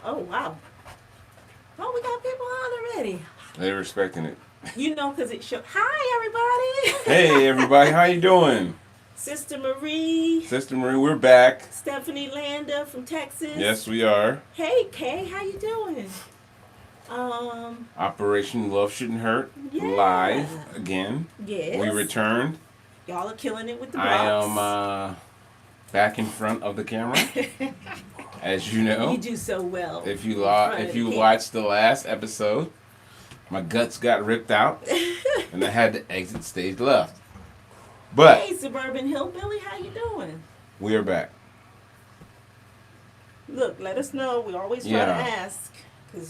Oh, wow. Oh, we got people on already. They're expecting it. You know, because it showed. Hi, everybody. Hey, everybody. How you doing? Sister Marie. Sister Marie, we're back. Stephanie Landa from Texas. Yes, we are. Hey, Kay. How you doing? Operation Love Shouldn't Hurt. Yeah. Live again. Yes. We returned. Y'all are killing it with the I box. am back in front of the camera. As you know. You do so well. If you watched the last episode, my guts got ripped out and I had to exit stage left. But hey, Suburban Hillbilly, how you doing? we are back. Look, let us know. We always try to ask.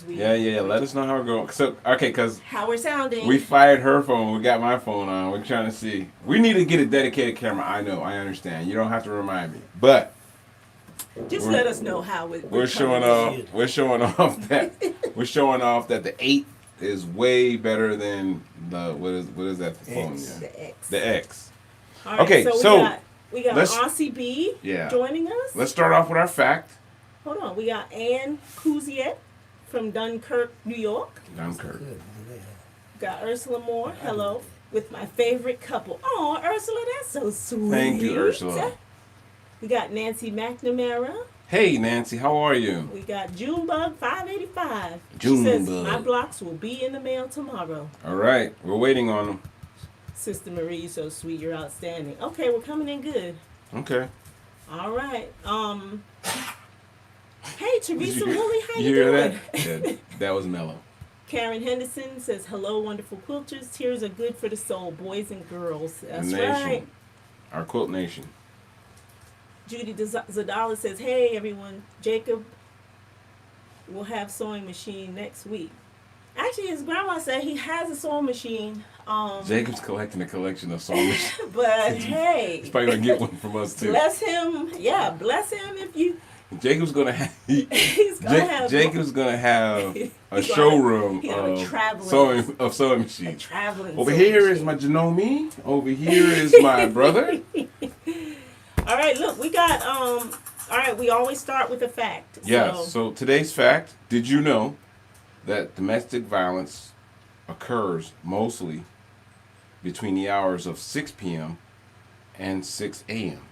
Yeah. Let us know how we're going. So, okay, because how we're sounding. We fired her phone. We got my phone on. We're trying to see. We need to get a dedicated camera. I know. I understand. You don't have to remind me. But just let us know how we're showing off. We're showing off that the 8 is way better than the what is that phone? X. Yeah. The X. The X. All right, okay, so we got Aussie B joining us. Let's start off with our fact. Hold on. We got Ann Cousiette from Dunkirk, New York. Dunkirk. Got Ursula Moore. Hello. With my favorite couple. Oh, Ursula, that's so sweet. Thank you, Ursula. We got Nancy McNamara. Hey, Nancy, how are you? We got Junebug 585. Junebug. She says, my blocks will be in the mail tomorrow. All right. We're waiting on them. Sister Marie, you're so sweet. You're outstanding. Okay, we're coming in good. Okay. All right. Hey, Teresa Woolley, how you hear doing? That? That was mellow. Karen Henderson says, hello, wonderful quilters. Tears are good for the soul, boys and girls. That's right. Our quilt nation. Judy Zadala says, hey, everyone. Jacob will have sewing machine next week. Actually, his grandma said he has a sewing machine. Jacob's collecting a collection of sewing machines. But, hey. He's probably going to get one from us, too. Bless him. Yeah, bless him if you... Jacob's gonna have. Jacob's gonna have a showroom of sewing machines. Over here is my Janome. Over here is my brother. All right, look, we got. All right, we always start with a fact. Yes. So today's fact: did you know that domestic violence occurs mostly between the hours of 6 p.m. and 6 a.m.?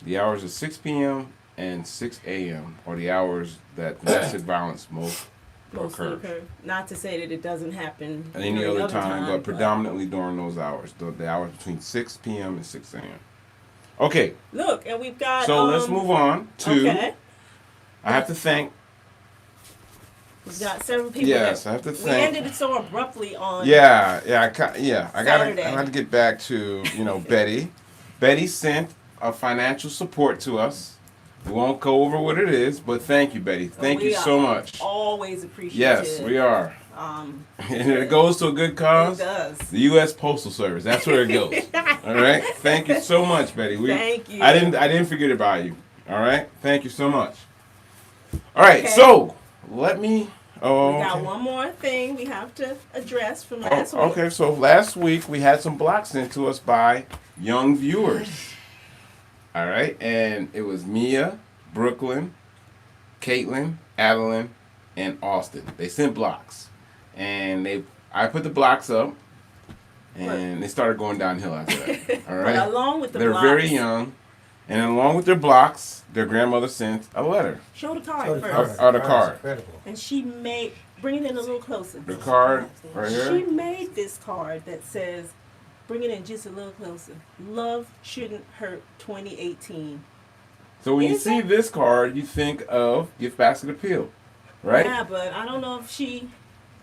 The hours of 6 p.m. and 6 a.m. are the hours that domestic violence most occur. Not to say that it doesn't happen any other time, but predominantly during those hours, the hours between 6 p.m. and 6 a.m. Okay. Look, and we've got... So let's move on to... Okay. I have to thank... We've got several people. Yes, I have to thank... We ended it so abruptly on I got to get back to, Betty. Betty sent a financial support to us. We won't go over what it is, but thank you, Betty. Thank you so much. Always appreciative. Yes, we are. And it goes to a good cause. It does. The U.S. Postal Service. That's where it goes. All right. Thank you so much, Betty. Thank you. I didn't forget about you. All right. Thank you so much. All right. Okay. So let me. Oh, we got one more thing we have to address from last week. Okay. So last week we had some blocks sent to us by young viewers. All right, and it was Mia, Brooklyn, Caitlin, Adeline, and Austin. They sent blocks, and I put the blocks up, and they started going downhill after that. All right, but along with they're very young, and along with their blocks, their grandmother sent a letter. Show the card first. The card. And she bring it in a little closer. The card right here. She made this card that says. Bring it in just a little closer. Love Shouldn't Hurt 2018. So when you see this card, you think of Gift Basket Appeal, right? Yeah, but I don't know if she...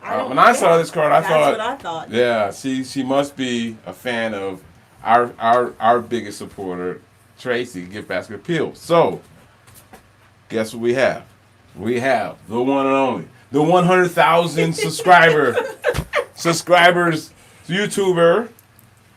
when I saw this card, That's what I thought. Yeah, she must be a fan of our biggest supporter, Tracy, Gift Basket Appeal. So, guess what we have? We have the one and only, the 100,000 subscribers YouTuber,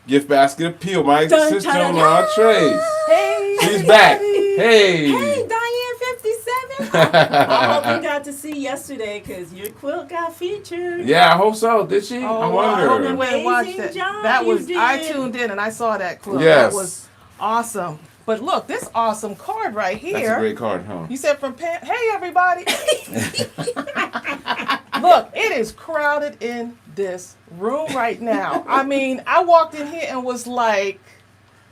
Gift Basket Appeal, my sister-in-law, Trace. Hey. She's back. Hey. Hey, Diane 57. I hope you got to see yesterday because your quilt got featured. Yeah, I hope so. Did she? I wonder. I went and watched it. I tuned in and I saw that quilt. Yes. That was awesome. But look, this awesome card right here. That's a great card, huh? You said from Pam. Hey, everybody. Look, it is crowded in this room right now. I mean, I walked in here and was like,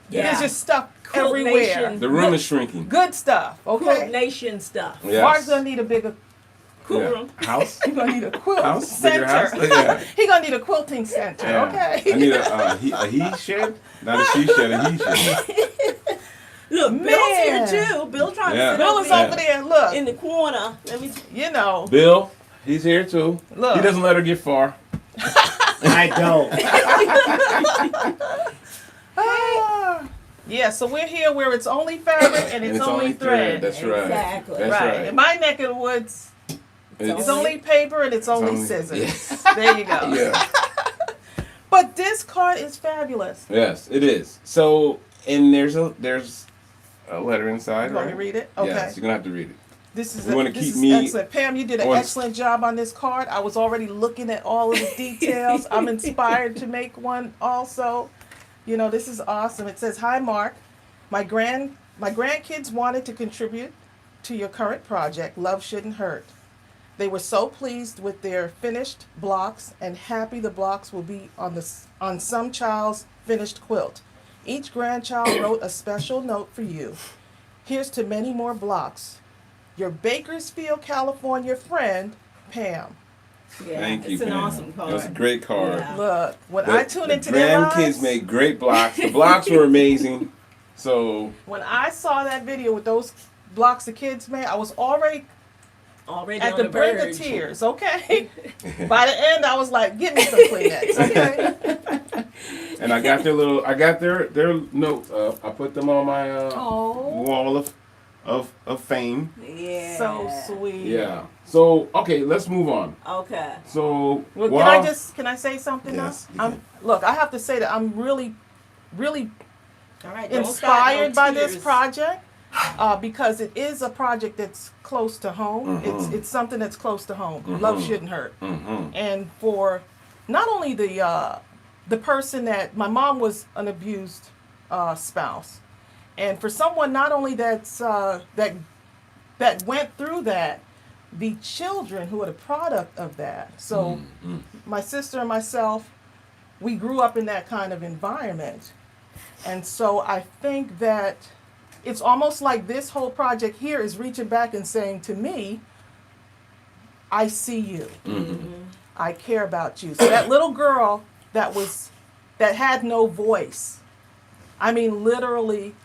there's just stuff Quilt everywhere. Nation. The room is shrinking. Good stuff, Quilt okay? Nation stuff. Yes. Mark's going to need a bigger Cool Yeah. room. House? He's going to need a quilt House? center. Bigger house? Yeah. He's going to need a quilting center, Yeah. okay? I need a he shed? Not a she shed, a he shed. Look, Man. Bill's here too. Bill trying Yeah. to sit Bill over is there over there, look, in the corner. Let me. you know. Bill, he's here too. Look. He doesn't let her get far. I don't. Ah. Yeah, so we're here where it's only fabric and it's only thread. That's right. Exactly. That's Right. right. In my neck of the woods, it's only paper and it's only only- scissors. yes. There you go. Yeah. But this card is fabulous. Yes, it is. So, and there's a letter inside, You want right? me to read it? Okay. Yes, you're gonna have to read it. This is You wanna this keep is me excellent. Pam, you did an on- excellent job on this card. I was already looking at all of the details. I'm inspired to make one also. You know, this is awesome. It says, "Hi Mark. My grandkids wanted to contribute to your current project, Love Shouldn't Hurt. They were so pleased with their finished blocks and happy the blocks will be on some child's finished quilt. Each grandchild wrote a special note for you. Here's to many more blocks. Your Bakersfield, California friend, Pam." Yeah, Thank you, it's an Pam. awesome card. It was a great card. Yeah. Look, when The- I tune the into their grandkids lives, made great blocks. The blocks were amazing. So when I saw that video with those blocks the kids made, I was already Already at on the the brink verge. of tears, okay? By the end, I was like, "Give me some Kleenex," okay? and I got their notes up. I put them on my Oh, wall of fame. Yeah. so sweet. Yeah. So okay, let's move on. Okay. So Well, while- can I say something Yes, now? you can. Look, I have to say that I'm really, really All right. don't inspired start by no this tears. project because it is a project that's close to home. Mhm. It's something that's close to home. Mhm. Love shouldn't hurt. Mm-hmm. And for not only the person that my mom was an abused spouse, and for someone not only that's that went through that, the children who are the product of that. So Mm-hmm. my sister and myself, we grew up in that kind of environment. And so I think that it's almost like this whole project here is reaching back and saying to me, I see you. Mm-hmm. I care about you. So that little girl that had no voice. I mean, literally,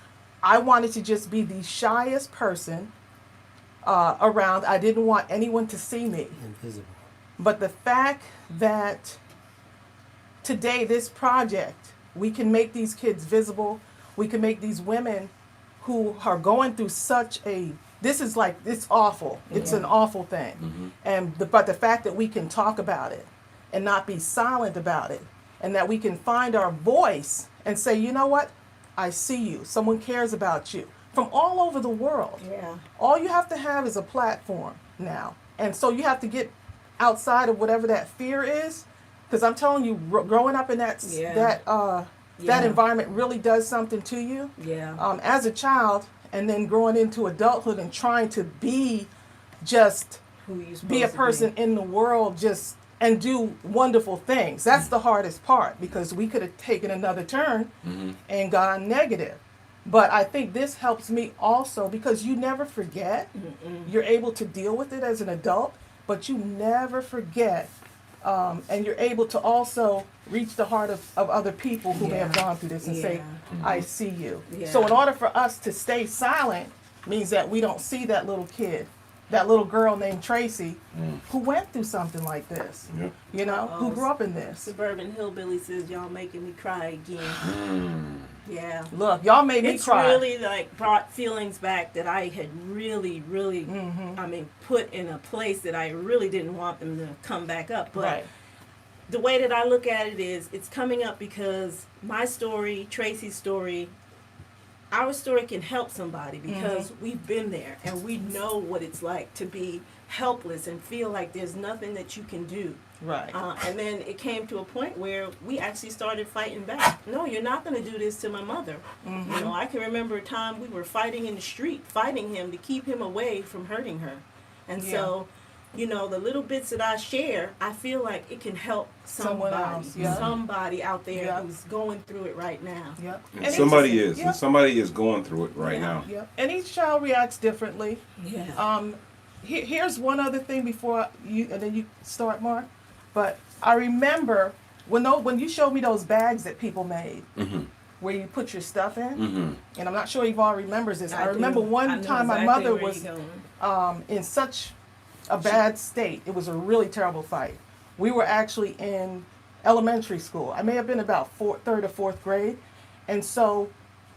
I wanted to just be the shyest person around. I didn't want anyone to see me. Invisible. But the fact that today, this project, we can make these kids visible. We can make these women who are going through such a, it's awful. It's an awful thing. Mm-hmm. But the fact that we can talk about it and not be silent about it, and that we can find our voice and say, you know what? I see you. Someone cares about you from all over the world. Yeah. All you have to have is a platform now. And so you have to get outside of whatever that fear is. Because I'm telling you, growing up in that Yeah. environment really does something to you. Yeah. As a child, and then growing into adulthood and trying to be just Who you supposed be a to person in the world just and do wonderful things. That's the hardest part because we could have taken another turn Mm-hmm. and gone negative. But I think this helps me also because you never forget. You're able to deal with it as an adult, but you never forget. And you're able to also reach the heart of other people who may have Yeah. gone through this and say, Yeah. I see you. Yeah. So in order for us to stay silent means that we don't see that little kid, that little girl named Tracy who went through something like this, Yep. you know, who grew up in this. Suburban Hillbilly says, y'all making me cry again. Mm. Yeah. Look, y'all made me It's cry. really like brought feelings back that I had really, Mm-hmm. I mean, put in a place that I really didn't want them to come back up. But Right. the way that I look at it is it's coming up because my story, Tracy's story, our story can help somebody because we've been there and we know what it's like to be helpless and feel like there's nothing that you can do. Right. And then it came to a point where we actually started fighting back. No, you're not going to do this to my mother. You know, I can remember a time we were fighting in the street, fighting him to keep him away from hurting her. And so, you know, the little bits that I share, I feel like it can help Someone else, somebody out there who's going through it right now. Yep. And somebody is. And somebody is going through it right now. Yep. And each child reacts differently. Yeah. Here's one other thing before you, and then you start, Mark. But I remember when you showed me those bags that people made, where you put your stuff in, and I'm not sure if all remembers this. I remember one time my mother was in such a bad state. It was a really terrible fight. We were actually in elementary school. I may have been about third or fourth grade, and so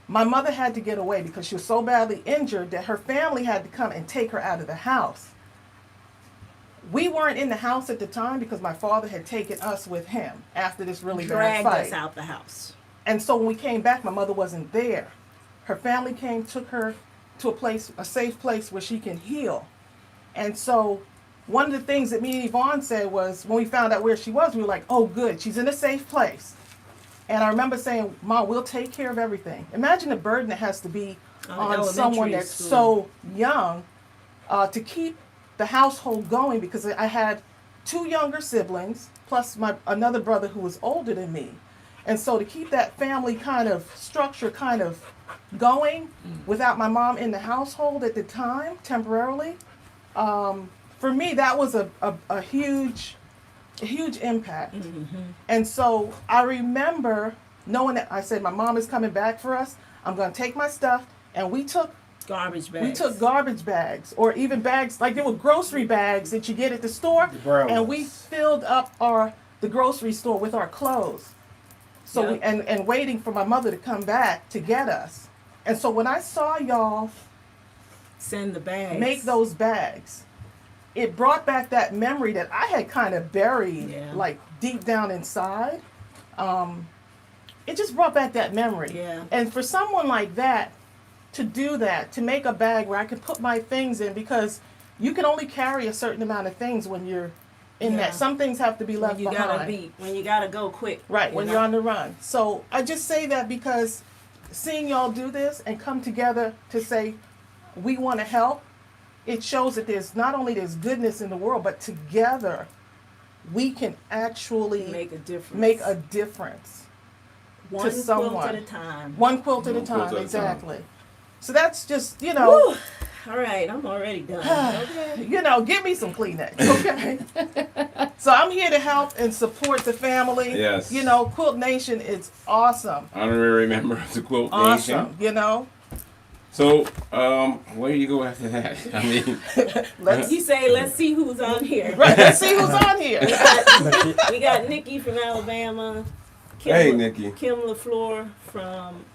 my mother had to get away because she was so badly injured that her family had to come and take her out of the house. We weren't in the house at the time because my father had taken us with him after this really bad fight. Dragged us out the house. And so when we came back, my mother wasn't there. Her family came, took her to a safe place where she can heal. And so one of the things that me and Yvonne said was, when we found out where she was, we were like, oh good, she's in a safe place. And I remember saying, Mom, we'll take care of everything. Imagine the burden that has to be on someone that's so young to keep the household going, because I had 2 younger siblings plus another brother who was older than me. And so to keep that family kind of structure kind of going without my mom in the household at the time, temporarily, for me, that was a huge impact. And so I remember knowing that I said, my mom is coming back for us. I'm going to take my stuff. And we took garbage bags. We took garbage bags, or even bags, like there were grocery bags that you get at the store. And we filled up the grocery store with our clothes. So and waiting for my mother to come back to get us. And so when I saw y'all send the bags, make those bags, it brought back that memory that I had kind of buried like deep down inside. It just brought back that memory. Yeah. And for someone like that to do that, to make a bag where I could put my things in, because you can only carry a certain amount of things when you're in that. Some things have to be left behind. When you gotta go quick. Right, when you're on the run. So I just say that because seeing y'all do this and come together to say, we want to help, it shows that there's not only there's goodness in the world, but together we can actually make a difference. One to someone. Quilt at a time. One quilt at a time, exactly. So that's just, you know. Woo. All right, I'm already done. Okay. You know, give me some Kleenex, okay? So I'm here to help and support the family. Yes. You know, Quilt Nation is awesome. Honorary member of the Quilt Nation. Nation. You know. So, where do you go after that? I mean, let's see who's on here. Right, let's see who's on here. We got Nikki from Alabama. Hey, Nikki. Kim LaFleur from,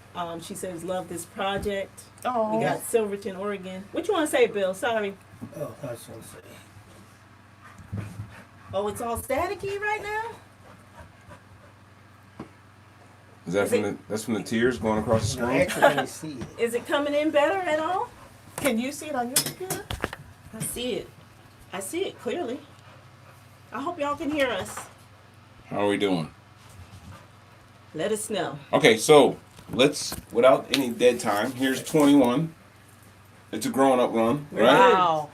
she says, love this project. Oh. We got Silverton, Oregon. What you want to say, Bill? Sorry. Oh, I was going to say. Oh, it's all staticky right now? Is that that's from the tears going across the screen? Actually, I can see it. Is it coming in better at all? Can you see it on your computer? I see it. I see it clearly. I hope y'all can hear us. How are we doing? Let us know. Okay, so let's, without any dead time, here's 21. It's a grown-up run, right? Wow.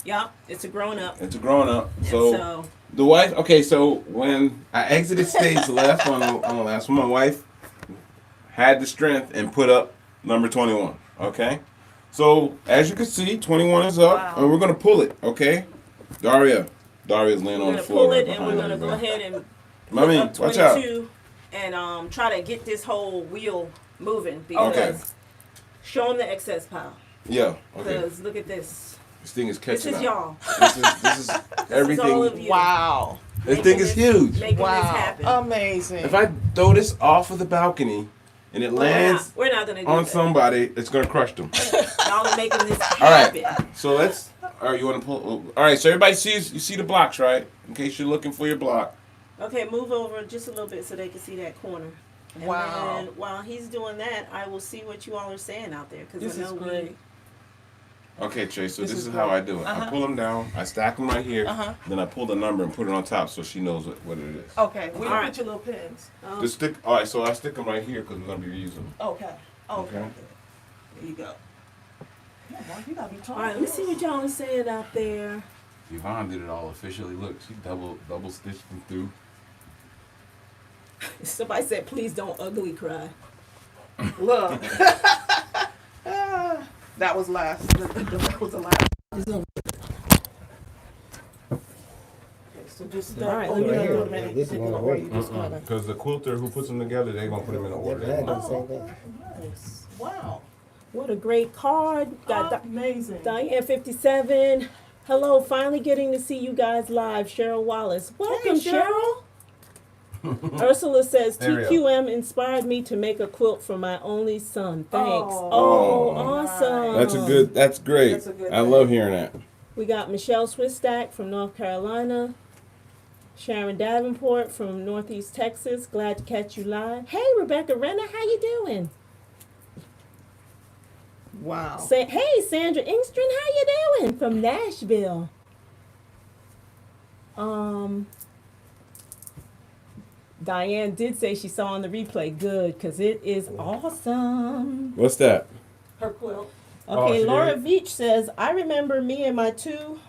Yup, it's a grown-up. It's a grown-up. So the wife, okay, so when I exited stage left on the last one, my wife had the strength and put up number 21, okay? So, as you can see, 21 is up, and we're going to pull it, okay? Daria's laying on the floor. We're going to pull it, and we're going to go ahead and Mommy, up 22 watch out. And try to get this whole wheel moving. Because show them the excess pile. Yeah, okay. Because look at this. This thing is catching This up. is y'all. This is everything. This is all of you. Wow. This thing is huge. Making this happen. Amazing. If I throw this off of the balcony and it lands we're not gonna do on that. somebody, it's going to crush them. Y'all are making this All happen. right. So let's, all right, you want to pull, all right, so everybody sees, you see the blocks, right? In case you're looking for your block. Okay, move over just a little bit so they can see that corner. And Wow. then while he's doing that, I will see what you all are saying out there. Because This I know is great. Okay, Trey, so This this is is how great. I do it. I pull them down, I stack them right here, Uh-huh. then I pull the number and put it on top so she knows what it is. Okay, we All right. put your little pins. Just stick. All right, so I stick them right here because we're gonna be using them. Okay. Okay. Okay. There you go. Yeah, boy, you gotta be All right, let me see what y'all are saying out there. Yvonne did it all officially. Look, she double stitched them through. Somebody said, please don't ugly cry. Look. That was last. That was the last. Okay, so just All right, oh, let me you know. do a minute. This is You gonna or work. you just gotta- Because the quilter who puts them together, they're gonna put them in the order. Yeah, they I want. do the same thing. Nice. Wow. What a great card. Got Amazing. Diane 57. Hello, finally getting to see you guys live. Cheryl Wallace. Welcome, Hey, Cheryl. Ursula says, Darrell. TQM inspired me to make a quilt for my only son. Thanks. Oh, Oh, nice. awesome. That's great. That's a good I thing. love hearing that. We got Michelle Swistak from North Carolina. Sharon Davenport from Northeast Texas. Glad to catch you live. Hey, Rebecca Renner, how you doing? Wow. Hey, Sandra Ingstrom, how you doing? From Nashville. Diane did say she saw on the replay. Good, because it is awesome. What's that? Her quilt. Oh, Okay, she Laura did? Veach says, I remember me and my two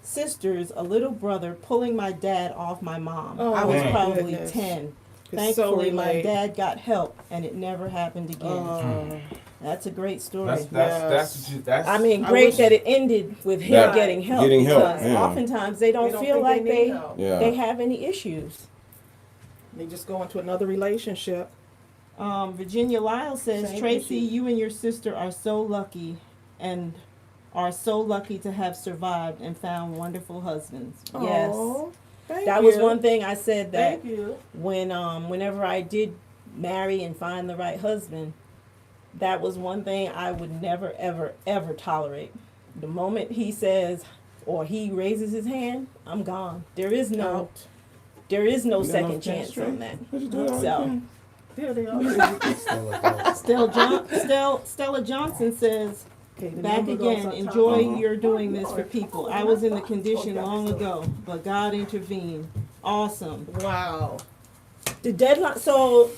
sisters, a little brother, pulling my dad off my mom. Oh, I was my probably goodness. 10. It's so Thankfully, my relate. dad got help, and it never happened again. Oh. That's a great story. That's Yes. what you. That's. I mean, I great wish- that it ended with him That- getting help. getting help, Because yeah. oftentimes they don't, They don't feel think like they they, need help. Yeah. they have any issues. They just go into another relationship. Virginia Lyle says, Same Tracy, issue. you and your sister are so lucky and are so lucky to have survived and found wonderful husbands. Yes. Aw, thank That you. was one thing I said that Thank you. whenever I did marry and find the right husband, that was one thing I would never, ever, ever tolerate. The moment he says or he raises his hand, I'm gone. There is no Out. second chance on that. So There they are. Stella Johnson says, Okay, the back number goes again, on top. enjoy your doing this for people. I was in the condition long ago, but God intervened. Awesome. Wow. The deadline, so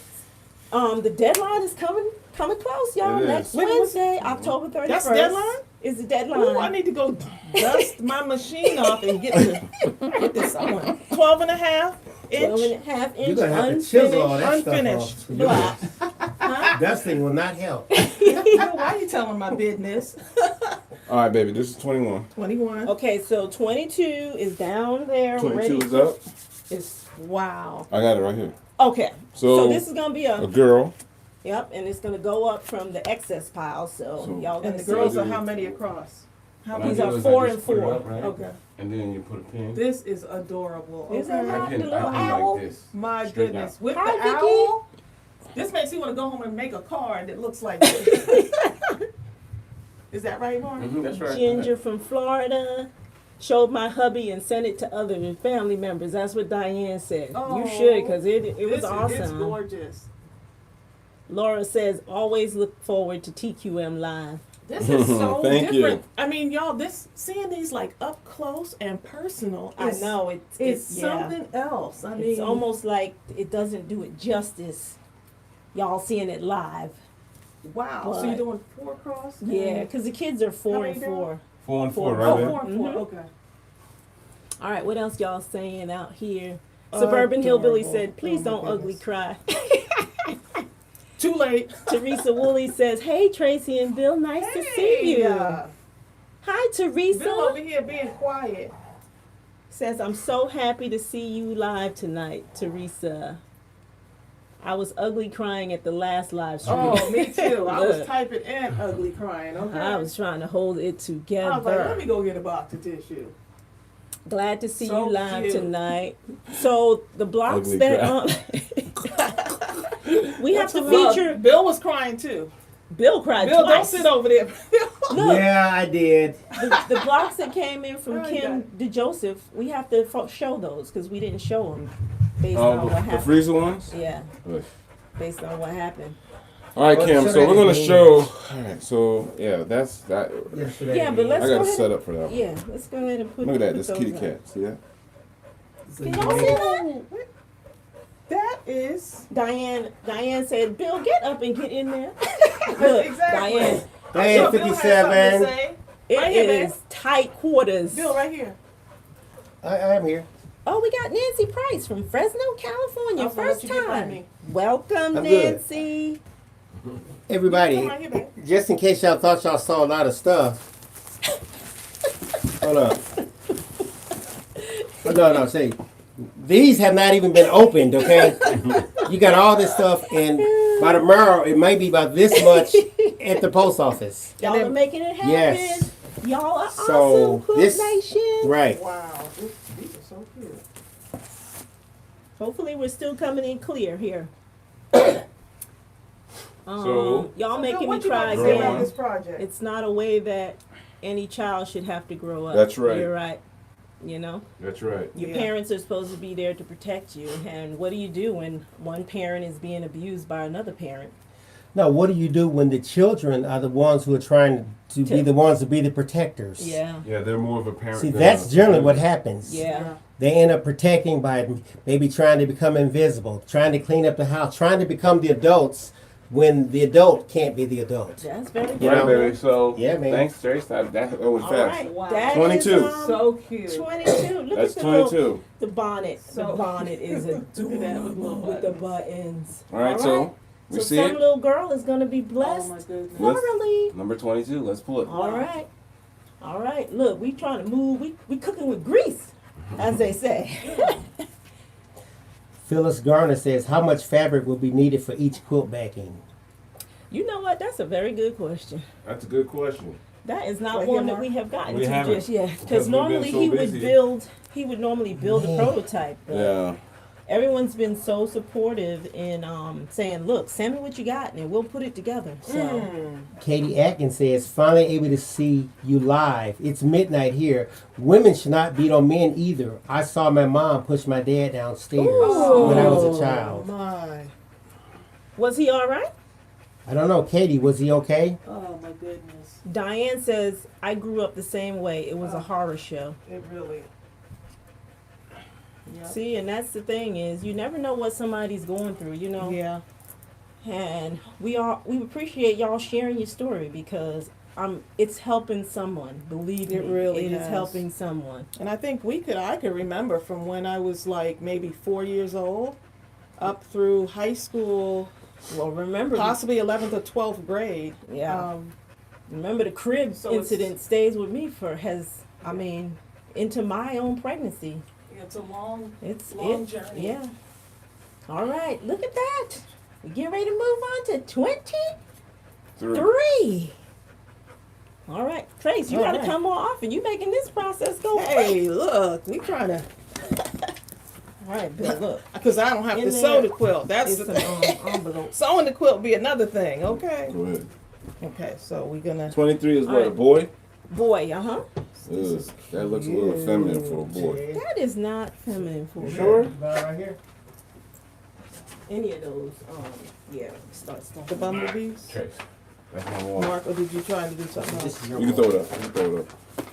the deadline is coming close, y'all. It is. Next When was- Wednesday, October 31st. That's deadline? Is the deadline. Ooh, I need to go dust my machine off and get this on. 12 and a half 12 inch. and a half You're inch gonna have to chisel all unfinished that unfinished stuff block. off. Dusting will not help. Why are you telling my business? All right, baby. This is 21. 21. Okay, so 22 is down there. 22 ready. is up. It's wow. I got it right here. Okay, So, so this is gonna be a girl. Yep, and it's gonna go up from the excess pile. So, So- y'all gonna And the see. girls I are do- how many across? How What I These many? do are is I 4 just and put it 4. up, right? Okay. And then you put a pin. This is adorable. Isn't Okay. that- I pin the little like owl? this. My Straight goodness. down. With Hi, the Vicky. owl, this makes you want to go home and make a card that looks like this. Is that right, Lauren? Mhm, that's right. Ginger from Florida showed my hubby and sent it to other family members. That's what Diane said. Oh, You should, because it was It's awesome. gorgeous. Laura says, always look forward to TQM Live. This is so Thank different. you. I mean, y'all, seeing these like up close and personal. I is- know, It's yeah. something else. I mean, It's almost like it doesn't do it justice. Y'all seeing it live. wow. So but- you're doing 4 across? Yeah, because the kids are 4 many and down? 4. 4 and 4, Four. right Oh, there. 4 and 4. Mhm. Okay. All right, what else y'all saying out here? Suburban Hillbilly said, please Oh, my don't ugly goodness. cry. Too late. Teresa Woolley says, hey, Tracy and Bill, nice to see you. Hi, Teresa. Bill over here being quiet. Says, I'm so happy to see you live tonight, Teresa. I was ugly crying at the last live stream. Oh, me too. I was Look. typing and ugly crying. Okay. I was trying to hold it I was together. like, let me go get a box of tissue. Glad to see So you live cute. tonight. So the blocks Ugly that we have to Look, feature. Bill was crying too. Bill cried Bill, don't twice. sit over there. Look, Yeah, I did. the blocks that came in from Oh, Kim DeJoseph, we have to show those because we didn't show them based Oh, on what the happened. freezer ones? Yeah. Ugh. based on what happened. All right, Well, Kim. show So that we're gonna again. show. All right. So yeah, that's that. Yesterday. Yeah, but let's I go got to ahead. set up for that one. Yeah, let's go ahead and put. Look at that. put This those kitty up. cat. See that? Can y'all see that? That is Diane said, "Bill, get up and get in there." Look, Exactly. Diane, Diane, Bill has something to 57. say. it Right here, is tight quarters. Bill, right here. I am here. Oh, we got Nancy Price from Fresno, California. I was gonna let First you get by time. me. Welcome, I'm good. Nancy. Everybody, Come right here, babe. just in case y'all thought y'all saw a lot of stuff. Hold up. Oh, no, say, these have not even been opened, okay? You got all this stuff, and by tomorrow, it might be about this much at the post office. Y'all then- are making it happen. Yes. Y'all are So, awesome, Quilt this- Nation. Right. Wow, these are so cute. Hopefully, we're still coming in clear here. So- y'all So, making Bill, me what you got cry to say Girl, about again. this project? It's not a way that any child should have to grow up. That's right. You're right. You know, That's right. your Yeah. parents are supposed to be there to protect you. And what do you do when one parent is being abused by another parent? Now, what do you do when the children are the ones who are trying to be the ones to be the protectors? Yeah. Yeah, they're more of a parent. See, than that's a- generally what happens. Yeah. They end up protecting by maybe trying to become invisible, trying to clean up the house, trying to become the adults when the adult can't be the adult. That's very good. You Right, know? baby. So Yeah, man. thanks, Trace. That was All fast. right. Wow. That 22. is, So cute. 22. Look That's at the little- 22. The bonnet. The So- bonnet is adorable with the buttons. All right, so we So see some it. little girl is going to be Oh blessed my goodness. thoroughly. Number 22. Let's pull it. All right. All right. Look, we trying to move. We cooking with grease, as they say. Phyllis Garner says, how much fabric will be needed for each quilt backing? You know what? That's a very good question. That's a good question. That is not Right one here, that Mark? we have gotten We to haven't, just yet. because Because we've been normally so he busy. would normally build a prototype. But Yeah. everyone's been so supportive in saying, look, send me what you got and we'll put it together. So Katie Atkins says, finally able to see you live. It's midnight here. Women should not beat on men either. I saw my mom push my dad downstairs when I was a child. My. was he all right? I don't know, Katie, was he okay? Oh my goodness. Diane says, I grew up the same way. It was a horror show. It really. Yeah. See, and that's the thing is you never know what somebody's going through, you know. Yeah. And we appreciate y'all sharing your story because it's helping someone. Believe It me, really it is has. helping someone. And I think I could remember from when I was like maybe 4 years old up through high school, Well, remember, possibly 11th or 12th grade. Yeah. Remember the crib So it's- incident stays with me into my own pregnancy. It's a long It's Long it, journey. Yeah. All right, look at that. We get ready to move on to 23. 3. All right, Trace, you All gotta right. come more often. You making this process go quick. Hey, look, we trying to, All right, Bill, look. because I don't have In to there sew the quilt. That's It's the some thing. envelopes. Sewing the quilt be another thing. Okay. Go ahead. Okay, so we're gonna. 23 is All what, a right. boy? Boy, uh-huh. Ugh, that looks a little feminine for a boy. That is not feminine for me. Sure? Right here. Any of those, yeah, start. The bumblebees. Trace. That's number 1. Mark, or did you try to do something else? This is your You can throw it up. You can throw it up.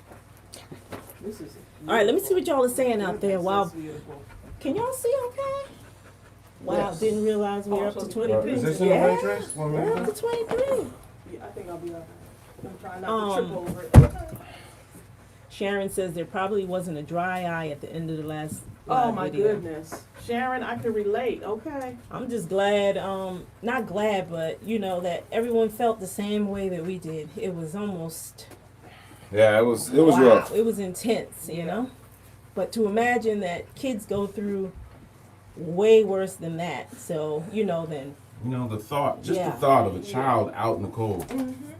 This is. All right, let me see what y'all are saying out there. Wow, That's beautiful. can y'all see okay? Wow, Yes. didn't realize we were up to 23. Is this in the Yeah, way, Trace? Want me to we're do up to it? 23. Yeah, I think I'll be alright. I'm trying not to trip Um, over it. Okay. Sharon says there probably wasn't a dry eye at the end of the last Oh live my video. goodness. Sharon, I can relate. Okay. I'm just glad, not glad, but you know that everyone felt the same way that we did. It was almost Yeah, it was wow, rough. It was intense, you know. But to imagine that kids go through way worse than that, so then You know, the thought, just Yeah. the thought of a child out in the cold.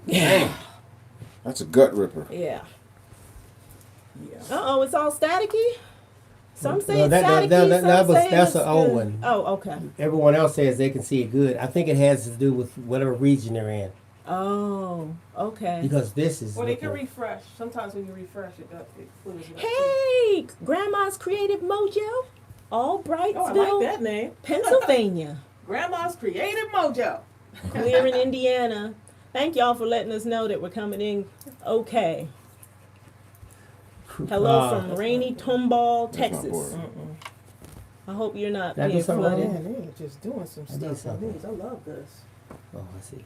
yeah, That's a gut ripper. yeah. Yeah. Uh oh, it's all staticky. Some say No, it's that- staticky. that- some say that's it's an old good. one. Oh, okay. Everyone else says they can see it good. I think it has to do with whatever region they're in. Oh, okay. Because this is. Or they can looking- refresh. Sometimes when you refresh it, it clears it up. Hey, Grandma's Creative Mojo, all Oh, I Brightsville, like that name. Pennsylvania. Grandma's creative mojo. Clear in Indiana. Thank y'all for letting us know that we're coming in okay. Hello from rainy Tomball, That's not Texas. boring. I hope you're not That being is something flooded. wrong. Man, they are just doing some I did stuff on something. these. I love this. Oh, I see.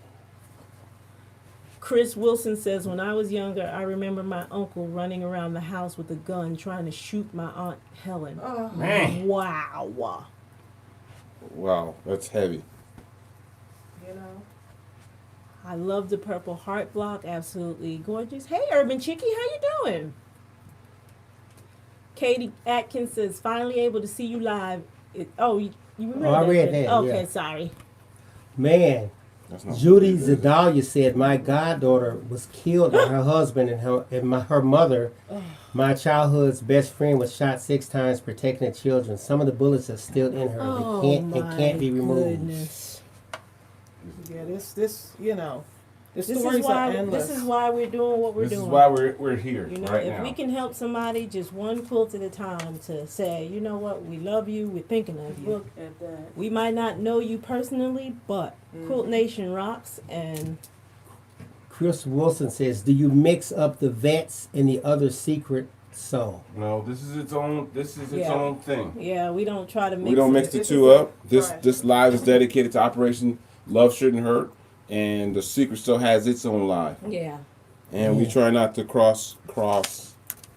Chris Wilson says, when I was younger, I remember my uncle running around the house with a gun trying to shoot my Aunt Helen. Oh, Man. Wow. Wow, that's heavy. you know. I love the purple heart block. Absolutely gorgeous. Hey, Urban Chickie, how you doing? Katie Atkins says, finally able to see you live. You read Oh, I read didn't you? that, Okay, yeah. sorry. Man, That's not Judy very good. Zadalia said, my goddaughter was killed by her husband and her mother. My childhood's best friend was shot 6 times protecting the children. Some of the bullets are still in her. Oh, It can't be removed. goodness. Yeah, this, you know, the This stories is why are endless. this is why we're doing what we're This doing. is why we're here You know, right if now. we can help somebody just one quilt at a time to say, you know what, we love you, we're thinking of you. Look at that. We might not know you personally, but Quilt Nation rocks, and Chris Wilson says, do you mix up the vets and the other secret sew? No, this is its own. This is its Yeah. own thing. yeah, we don't try to mix We don't it. mix the This two is- up. This right. this live is dedicated to Operation Love Shouldn't Hurt, and the Secret still has its own live. Yeah. And we try not to cross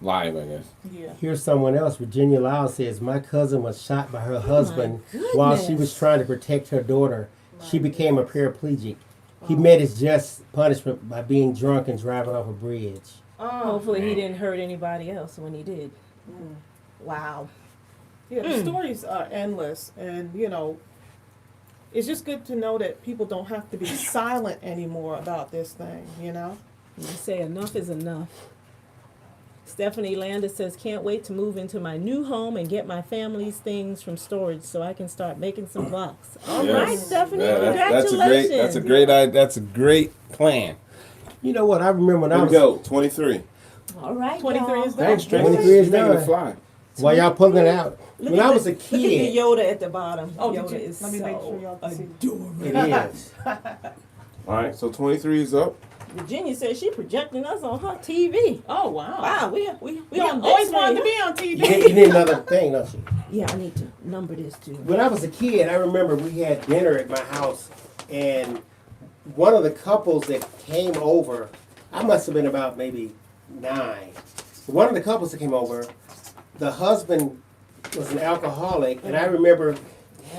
live, I guess. Yeah. Here's someone else. Virginia Lau says, my cousin was shot by her husband while she was goodness. trying to protect her daughter. She became a paraplegic. He met his just punishment by being drunk and driving off a bridge. Oh, Hopefully he didn't hurt anybody else when he did. Wow. yeah, the stories are endless, and you know, it's just good to know that people don't have to be silent anymore about this thing. You know. You say enough is enough. Stephanie Landis says, can't wait to move into my new home and get my family's things from storage so I can start making some blocks. All Yes. right, Stephanie, Yeah, congratulations. that's a great idea. That's a great plan. You know what? I remember when I Here we was go. 23. All right, 23 y'all. is done. Thanks, Tracy. 23 is She's making it done. fly. while y'all pulling it out. Look When at I the- was a Look at the kid, Yoda at the bottom. Oh, Yoda did you? is Let me so make sure y'all can see. adorable. it is. All right, so 23 is up. Virginia says she projecting us on her TV. Oh wow. Wow, we on big always wanted to screen. be on TV. You need another thing, don't you? Yeah, I need to number this too. When I was a kid, I remember we had dinner at my house, and one of the couples that came over, I must have been about maybe 9. One of the couples that came over, the husband was an alcoholic, and I remember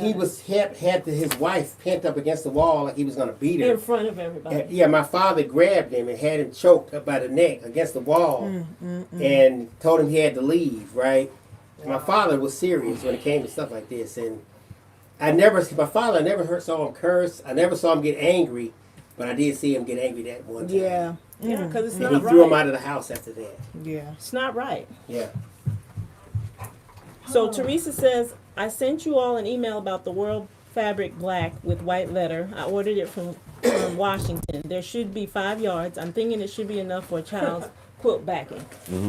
he was had his wife pent up against the wall like he was gonna beat her. In front of everybody. And, yeah, my father grabbed him and had him choked up by the neck against the wall, and told him he had to leave. Right. My father was serious when it came to stuff like this, and I never saw him curse. I never saw him get angry, but I did see him get angry that one time. Yeah. Yeah, because it's And not he right. threw him out of the house after that. Yeah. It's not right. Yeah. So Teresa says, I sent you all an email about the World Fabric Black with white letter. I ordered it from Washington. There should be 5 yards. I'm thinking it should be enough for a child's quilt backing.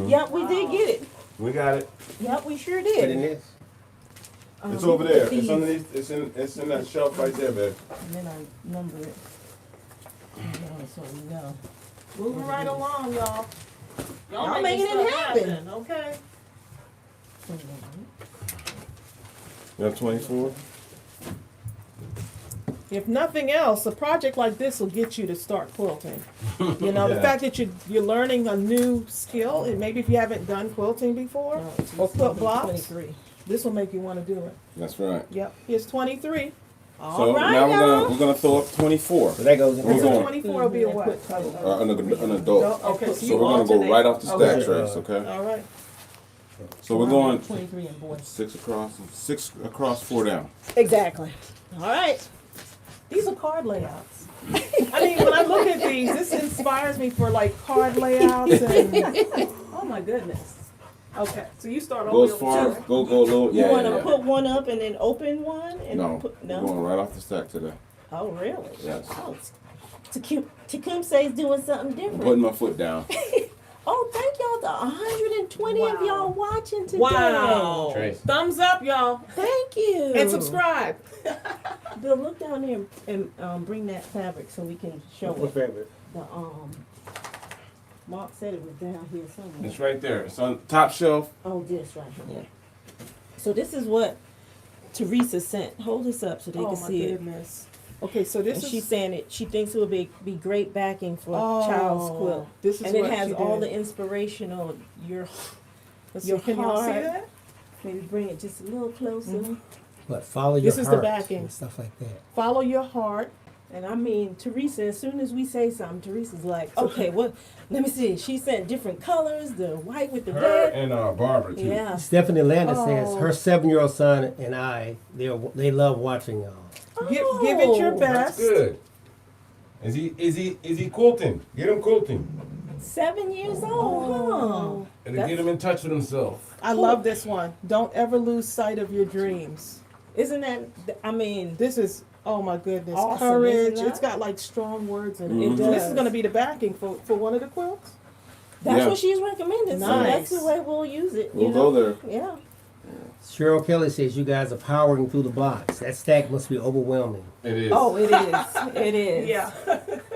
Yep, we did get it. We got it. Yep, we sure Put in did. this. It's over there. these. It's underneath. It's in that shelf right there, babe. And then I number it. So we know. Moving right along, y'all. Y'all making it happen. Okay. You have 24. If nothing else, a project like this will get you to start quilting. You know, the Yeah. fact that you're learning a new skill, and maybe if you haven't done quilting before, or quilt blocks, 23. this will make you want to do it. That's right. Yep. Here's 23. All So right, now y'all. we're gonna throw up 24. So that goes in We're here. So going. 24 will be a what? An adult. Okay, so So you we're gonna go alternate. right off the stack, Okay. Trace. Okay. All right. So we're going 23 and boys. 6 across, 4 down. Exactly. All right. These are card layouts. I mean, when I look at these, this inspires me for like card layouts and. Oh my goodness. Okay, so you start Go as over far. two. Go low. You Yeah, want to yeah. put one up and then open one? And No, Put, we're going right off the stack today. Oh, really? Yes. Oh, Tecumseh's doing something I'm different. putting my foot down. Oh, thank y'all. The 120 of Wow. y'all watching today. Wow. Trace. Thumbs up, y'all. Thank you. And subscribe. Bill, look down there and bring that fabric so we can show What it. favorite? The Mark said it was down here somewhere. It's right there. It's on top shelf. Oh, this right here. So this is what Teresa sent. Hold this up so they Oh can my see it. goodness. Okay, so this And is. she's saying it. She thinks it would be great backing for a child's quilt. This is And it what has she all did. the inspirational. Let's your see, can y'all see heart. that? Maybe bring it just a little closer. But follow your This is the heart backing. and stuff like that. Follow your heart. And I mean, Teresa, as soon as we say something, Teresa's like, okay, what? Let me see. She sent different colors, the white with the Her red. and Barbara too. Yeah. Stephanie Landis says Oh. her 7-year-old son and I, they love watching y'all. Give it your Oh, best. That's good. Is he quilting? Get him quilting. 7 years old, And That's- get him in touch with himself. I love this one. Don't ever lose sight of your dreams. huh? Isn't that, I mean, This is, oh my goodness, Awesome, courage. isn't it? It's got like strong words in it. Mhm. It This does. is going to be the backing for one of the quilts. that's Yeah. what she's recommending. So that's Nice. the way we'll use it. We'll you know? go there. Yeah. Cheryl Kelly says you guys are powering through the blocks. That stack must be overwhelming. It is. Oh, it is. It is. Yeah.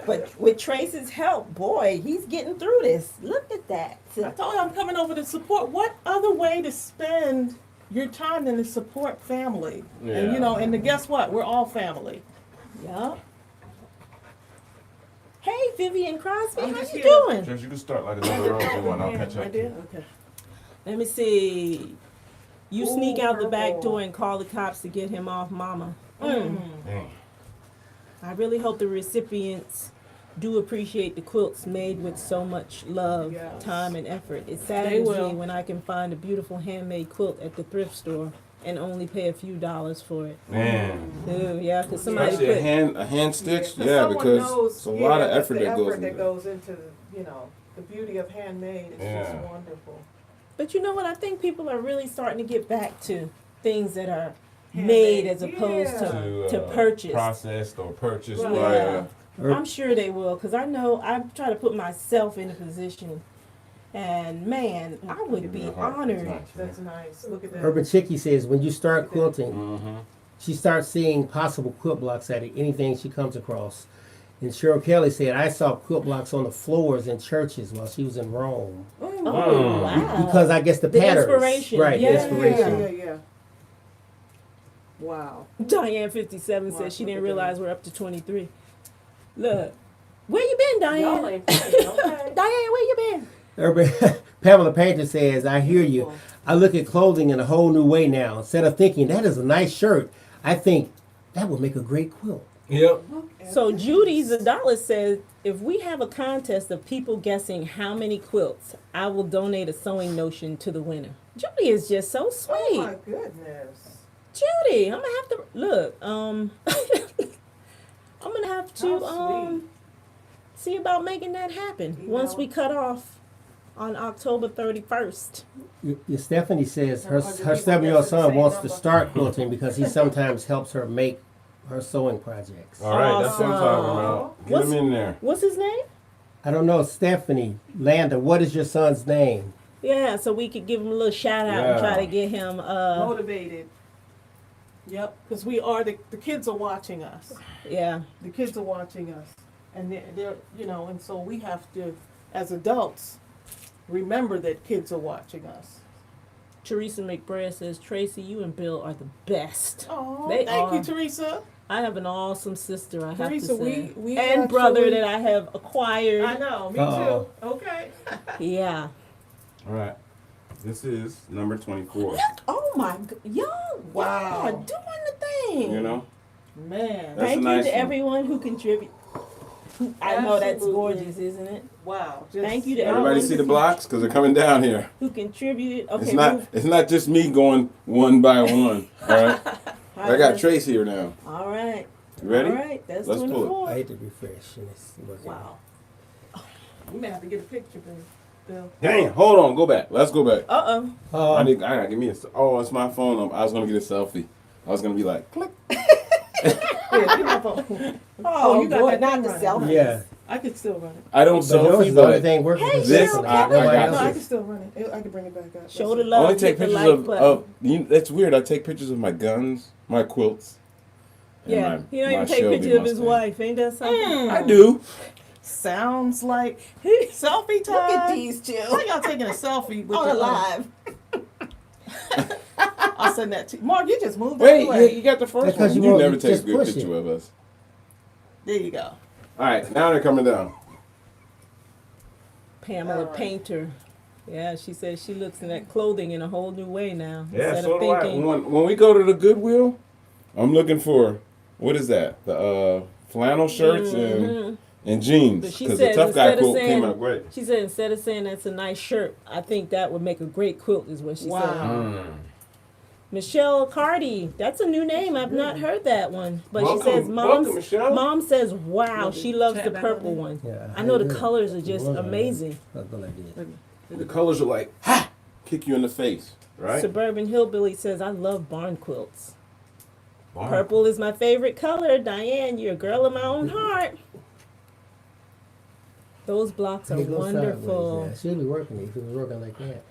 But with Trace's help, boy, he's getting through this. Look at that. I told you I'm coming over to support. What other way to spend your time than to support family? And Yeah. and to guess what? We're all family. Yup. Hey, Vivian Crosby, I'm how just you here. doing? Trish, you can start like another row if you want. I'll catch up. I did? Okay. Let me see. You sneak Ooh, out the back purple. door and call the cops to get him off mama. Dang. I really hope the recipients do appreciate the quilts made with so much love, Yes. time, and effort. It They saddens will. me when I can find a beautiful handmade quilt at the thrift store and only pay a few dollars for it. Man. Ooh, yeah, because somebody Especially put. a hand stitch. Yeah, Yeah, someone because knows, it's a lot of the effort that goes into that it. goes into the beauty of handmade. It's just Yeah. wonderful. But you know what? I think people are really starting to get back to things that are made as opposed to purchase. Processed or purchased Right. by Yeah. Or- I'm sure they will, because I know I try to put myself in a position, and man, I would Give me be a heart. honored. It's That's nice. Look at that. Urban Chicky says when you start quilting, Mm-hmm. she starts seeing possible quilt blocks at anything she comes across. And Cheryl Kelly said, I saw quilt blocks on the floors in churches while she was in Rome. Oh, wow. Because I guess the The patterns. inspiration. Right, Yeah. the inspiration. Yeah. Wow. Diane 57 Wow, says she look didn't at realize we're up to 23. Look, where you been, Diane? Y'all ain't playing, okay? Diane, where you been? Urban Pamela Painter says, I hear you. I look at clothing in a whole new way now. Instead of thinking, that is a nice shirt, I think that would make a great quilt. Yep. So Judy Zadalis says, if we have a contest of people guessing how many quilts, I will donate a sewing notion to the winner. Judy is just so sweet. Oh my goodness. Judy, I'm gonna have to look. I'm gonna have to How sweet. see about making that happen You once know. we cut off on October 31st. Stephanie says her Other people 7-year-old guessing the son same wants to number. start quilting because he sometimes helps her make her sewing projects. All right, that's what I'm talking about. Get What's- him in there. What's his name? I don't know, Stephanie Landa, what is your son's name? Yeah, so we could give him a little shout out and try Yeah. to get him. Motivated. Yep, because we are the kids are watching us. Yeah. The kids are watching us, and they're and so we have to, as adults, remember that kids are watching us. Teresa McBride says, Tracy, you and Bill are the best. Oh, They thank are. you, Teresa. I have an awesome sister, I have Teresa, to say. we and brother actually- that I have acquired. I know, me Uh-oh. too. Okay. Yeah. All right. This is number 24. Oh my y'all Wow. are doing the thing. You know? Man. That's Thank a you nice to one. everyone who contributed. I know that's Absolutely. gorgeous, isn't it? Wow. Thank you to Everybody everyone see the blocks? Because they're coming down here. who contributed. Okay, It's not just me going one by one. All right? I got Trace here now. All right. You ready? All right, that's Let's pull it. 24. I hate to refresh and it's working. Wow. We may have to get a picture, Bill. Dang, hold on. Go back. Let's go back. Uh-oh. I gotta give me a. Oh, it's my phone. I was gonna get a selfie. I was gonna be like, click. Yeah, get my phone. Oh, you got boy, that not thing the running. selfie. Yeah, I could still run it. I don't but yours selfie, is the only but thing working. Hey, this Cheryl, I Nobody got No, else I you. can still run it. I can bring it back up. Show the I love. only take hit the pictures like of button. that's weird. I take pictures of my guns, my quilts, Yeah, my- he don't my even take Shelby pictures of his Mustang. wife. Ain't that something? I do. Sounds like selfie time. Look at these two How y'all taking a selfie with on the a live. I'll send that to you. Mark, you just moved Wait, that away. you got the first Because one. you You won't never take a just good push picture it. of us. There you go. All right, now they're coming down. Pamela Alright. Painter. Yeah, she says she looks at clothing in a whole new way now. Yeah, Instead so of do I. thinking, When we go to the Goodwill, I'm looking for, what is that? The flannel shirts and jeans. But she Because the says tough guy instead of quilt came saying, out great. she said instead of saying that's a nice shirt, I think that would make a great quilt. Is what she said. Wow. Michelle Cardi, that's a new name. I've not heard that one. But Welcome- she says welcome, Michelle. mom says, wow, she loves the purple one. Yeah, I know the agree. colors are just It was amazing. I'll go like this. The colors are like, ha! Kick you in the face, right? Suburban Hillbilly says, I love barn quilts. Purple is my favorite color. Diane, you're a girl of my own heart. Those blocks are It goes wonderful. sideways, yeah. Should be working if it was working like that.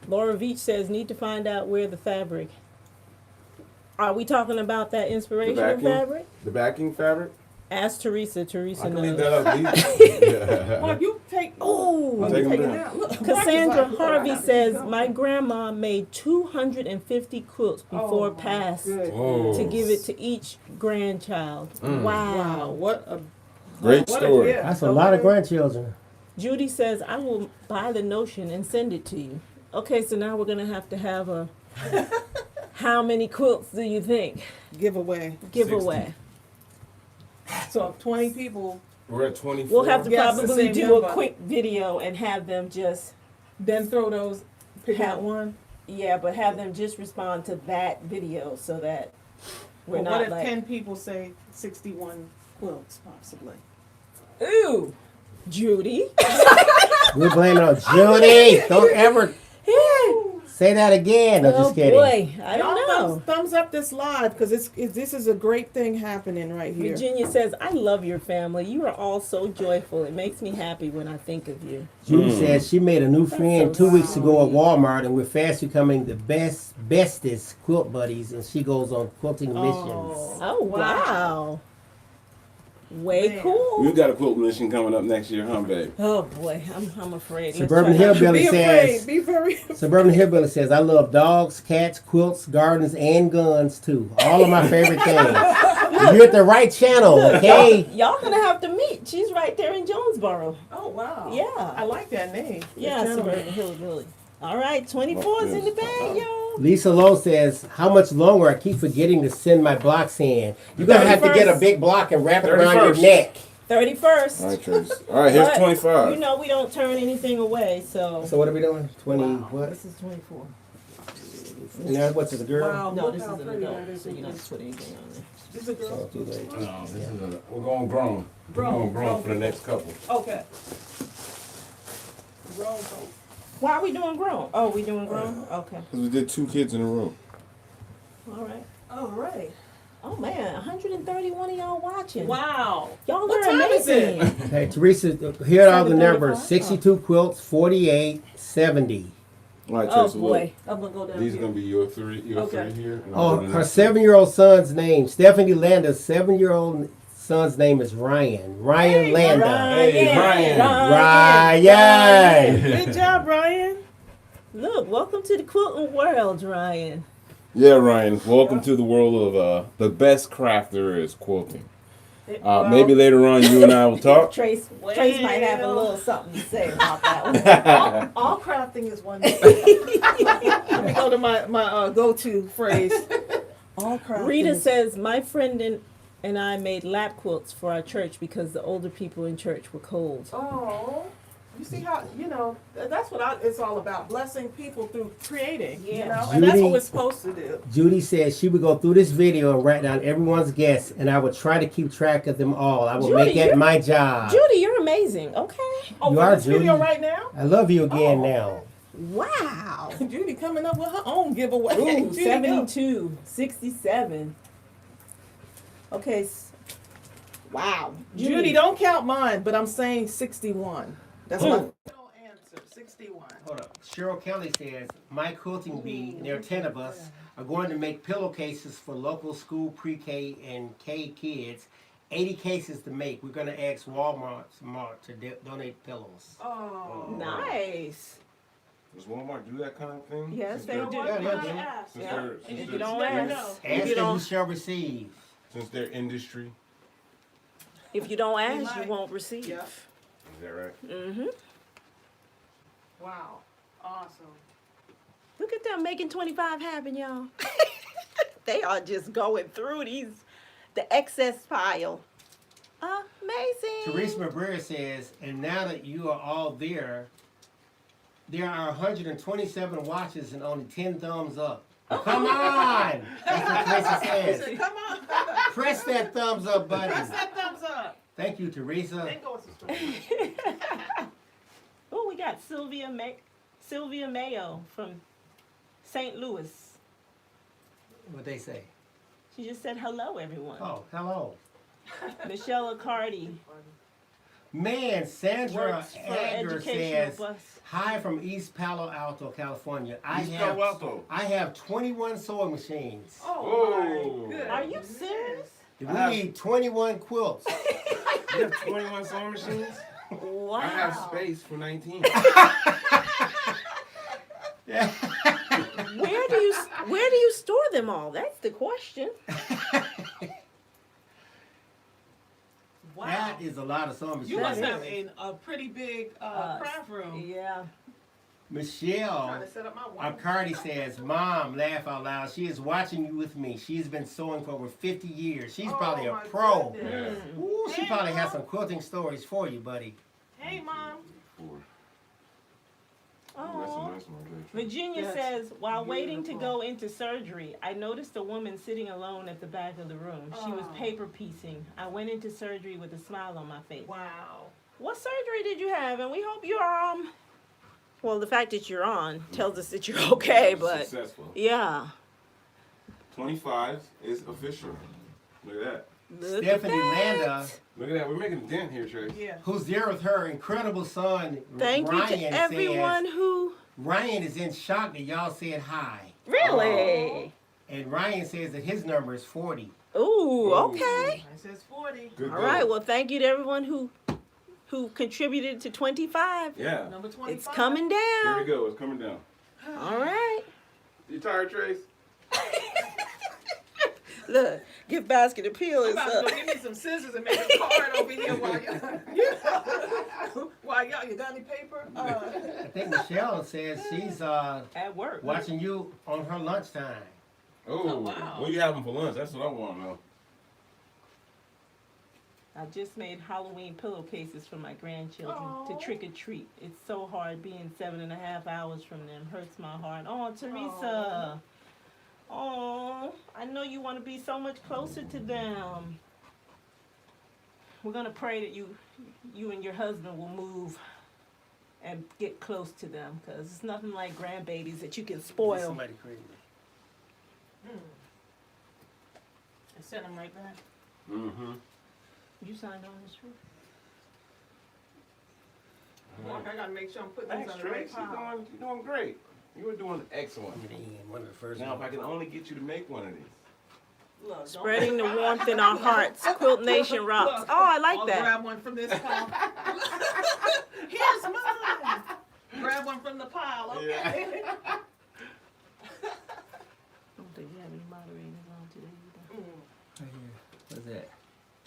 Laura Veach says, need to find out where the fabric. Are we talking about that inspirational backing? fabric? The backing fabric? Ask Teresa. Teresa I can knows. leave that up. Mark, you take. Oh, I'll take them Take it down. down. Look, Mark is Cassandra like, Harvey look, says, my grandma made 250 quilts before my passed goodness. Whoa. to give it to each grandchild. Mm. Wow. Wow, what a Great what a story. gift. That's a lot of grandchildren. Judy says, I will buy the notion and send it to you. Okay, so now we're going to have a, how many quilts do you think? giveaway. Giveaway. So if 20 people, We're at 24. We'll have to Yes, the probably same do number. a quick video and have them just, then throw those, pick Have- out one. yeah, but have them just respond to that video so that we're Well, not what if like, 10 people say 61 quilts, possibly? ooh, Judy. We're blaming on Judy. Don't ever say that again. No, Oh just kidding. boy, I Y'all don't know. thumbs up this live because this is a great thing happening right here. Virginia says, I love your family. You are all so joyful. It makes me happy when I think of you. Judy says she made a new friend so 2 weeks ago at sweet. Walmart, and we're fast becoming the bestest quilt buddies. And she goes on quilting missions. Oh, wow. Way Man. cool. We've got a quilt mission coming up next year, huh, babe? Oh boy, I'm afraid. Let's Suburban try not- Hillbilly Be says. afraid. Be very. Suburban Hillbilly says, I love dogs, cats, quilts, gardens, and guns too. All of my favorite things. You're at the right channel, okay? Y'all gonna have to meet. She's right there in Jonesboro. Oh wow. Yeah. I like that name. Yeah, This gentleman. Suburban Hillbilly. All right, 24's in the bag, y'all. Lisa Lowe says, how much longer? I keep forgetting to send my blocks in. You're going to have to get a big block and wrap it around your 31st. neck. 31st. All right, Trace. All right, here's But, 25. You know we don't turn anything away, so. So what are we doing? 20 what? This is 24. Now, what's this, a girl? Wow. No, look this how is an pretty adult, that is so in you don't this. put anything on there. This is a girl. Oh, too late. No, this is we're going grown. We're going grown for the next couple. Okay. Roll. Why are we doing grown? Oh, we doing grown? Okay. Because we did 2 kids in a row. All right. All right. Oh man, 131 of y'all watching. Wow. Y'all What are time is it? amazing. Hey, Teresa, here are all the 7:35? numbers. 62 quilts, 48, 70. All right, Oh Trace, look. boy, I'm gonna go down These are here. going to be your three Okay. here. And Oh, I'll go to the her next 7-year-old son's name, Stephanie Landa's 7-year-old son's name is Ryan. Ryan Landa. Hey, Ryan. Ryan. Good job, Ryan. Look, welcome to the quilting world, Ryan. Yeah, Ryan. Welcome to the world of the best craft there is, quilting. Maybe later on you and I will talk. Trace might have a little something to say about that one. All crafting is one thing. Let me go to my go-to phrase. All crafting. Rita is- says, my friend and I made lap quilts for our church because the older people in church were cold. Oh, you see how, that's what it's all about, blessing people through creating, Yeah. and that's Judy- what we're supposed to do. Judy says she would go through this video and write down everyone's guests, and I would try to keep track of them all. I will Judy, make that you're- my job. Judy, you're amazing. Okay. Oh, You for are, this video Judy. right now? I love you again Oh. now. Wow. Judy coming up with her own giveaway. Ooh, Judy, 72, 67. Okay. Wow. Judy, don't count mine, but I'm saying 61. That's my final answer. 61. Hold up. Cheryl Kelly says, my quilting bee, and there are 10 of us, are going to make pillowcases for local school pre-K and K kids. 80 cases to make. We're going to ask Walmart to donate pillows. Oh. Nice. Does Walmart do that kind of thing? Yes, they they're- do. Yeah, You gotta yeah. ask. Since Yeah. they're, If since you they're- don't never ask, know. if Ask you and you don't, shall receive. since they're industry. if you don't ask, you might. won't receive. Yep. Is that right? Mm-hmm. Wow. Awesome. Look at them making 25 happen, y'all. They are just going through the excess pile. Amazing. Teresa McBreer says, and now that you are all there are 127 watches and only 10 thumbs up. Come on! That's what Teresa says. Come on. Press that thumbs up button. Press that thumbs up. Thank you, Teresa. Then go with some stories. Oh, we got Sylvia Mayo from St. Louis. What they say? She just said hello, everyone. Oh, hello. Michelle Accardi Man, Sandra works for Adger Educational says, Bus. hi from East Palo Alto, California. East Palo Alto. I have 21 sewing machines. Oh, my goodness. Are you serious? We I have- need 21 quilts. You have 21 sewing machines? Wow. I have space for 19. Where do you store them all? That's the question. Wow. That is a lot of sewing machines. You must That have is. a pretty big craft room. Yeah. Michelle Trying to set up my one. Arcardi says, Mom, laugh out loud. She is watching you with me. She's been sewing for over 50 years. She's probably a my pro. goodness. Ooh, she Hey, probably has Mom. some quilting stories for you, buddy. Hey, Mom. Four. Oh. That's a nice one, Rachel. Virginia That's says, while waiting to beautiful. go into surgery, I noticed a woman sitting alone at the back of the room. She was Oh. paper piecing. I went into surgery with a smile on my face. Wow. What surgery did you have? And we hope you're well, the fact that you're on tells us that you're okay, but Successful. yeah. 25 is official. Look at that. Look Stephanie at that. Landa, Look at that. We're making a dent here, Trace. Yeah. who's there with her incredible son, Thank you Ryan, to everyone says, who Ryan is in shock that y'all said hi. really. And Ryan says that his number is 40. Ooh, okay. It says 40. Good All goal. right. Well, thank you to everyone who contributed to 25. Yeah. Number 25. It's coming Here down. we go. It's coming down. All right. You tired, Trace? Look, gift basket appeal I'm is about to up. go get me some scissors and make a card over here while y'all, you got any paper? I think Michelle says she's At work. watching you on her lunchtime. Oh, wow. what are you having for lunch? That's what I want to know. I just made Halloween pillowcases for my grandchildren Aw. to trick or treat. It's so hard being 7.5 hours from them. Hurts my heart. Oh, Teresa. Oh, I know you want to be so much closer to them. We're gonna pray that you and your husband will move and get close to them, because it's nothing like grandbabies that you can spoil. Somebody crazy. And send them right back. Mm-hmm. You signed on this trip? Mark, I gotta make sure I'm putting Thanks, these on the right Trace. pile. You're doing great. You were doing excellent. One of the first Now, if I ones. can only get you to make one of these. Look, don't- Spreading the warmth in our hearts. Quilt Nation rocks. Look, Oh, I like I'll that. grab one from this pile. Here's mine. Grab one from the pile, okay? I don't think we have any moderators on today either. Right here. What's that?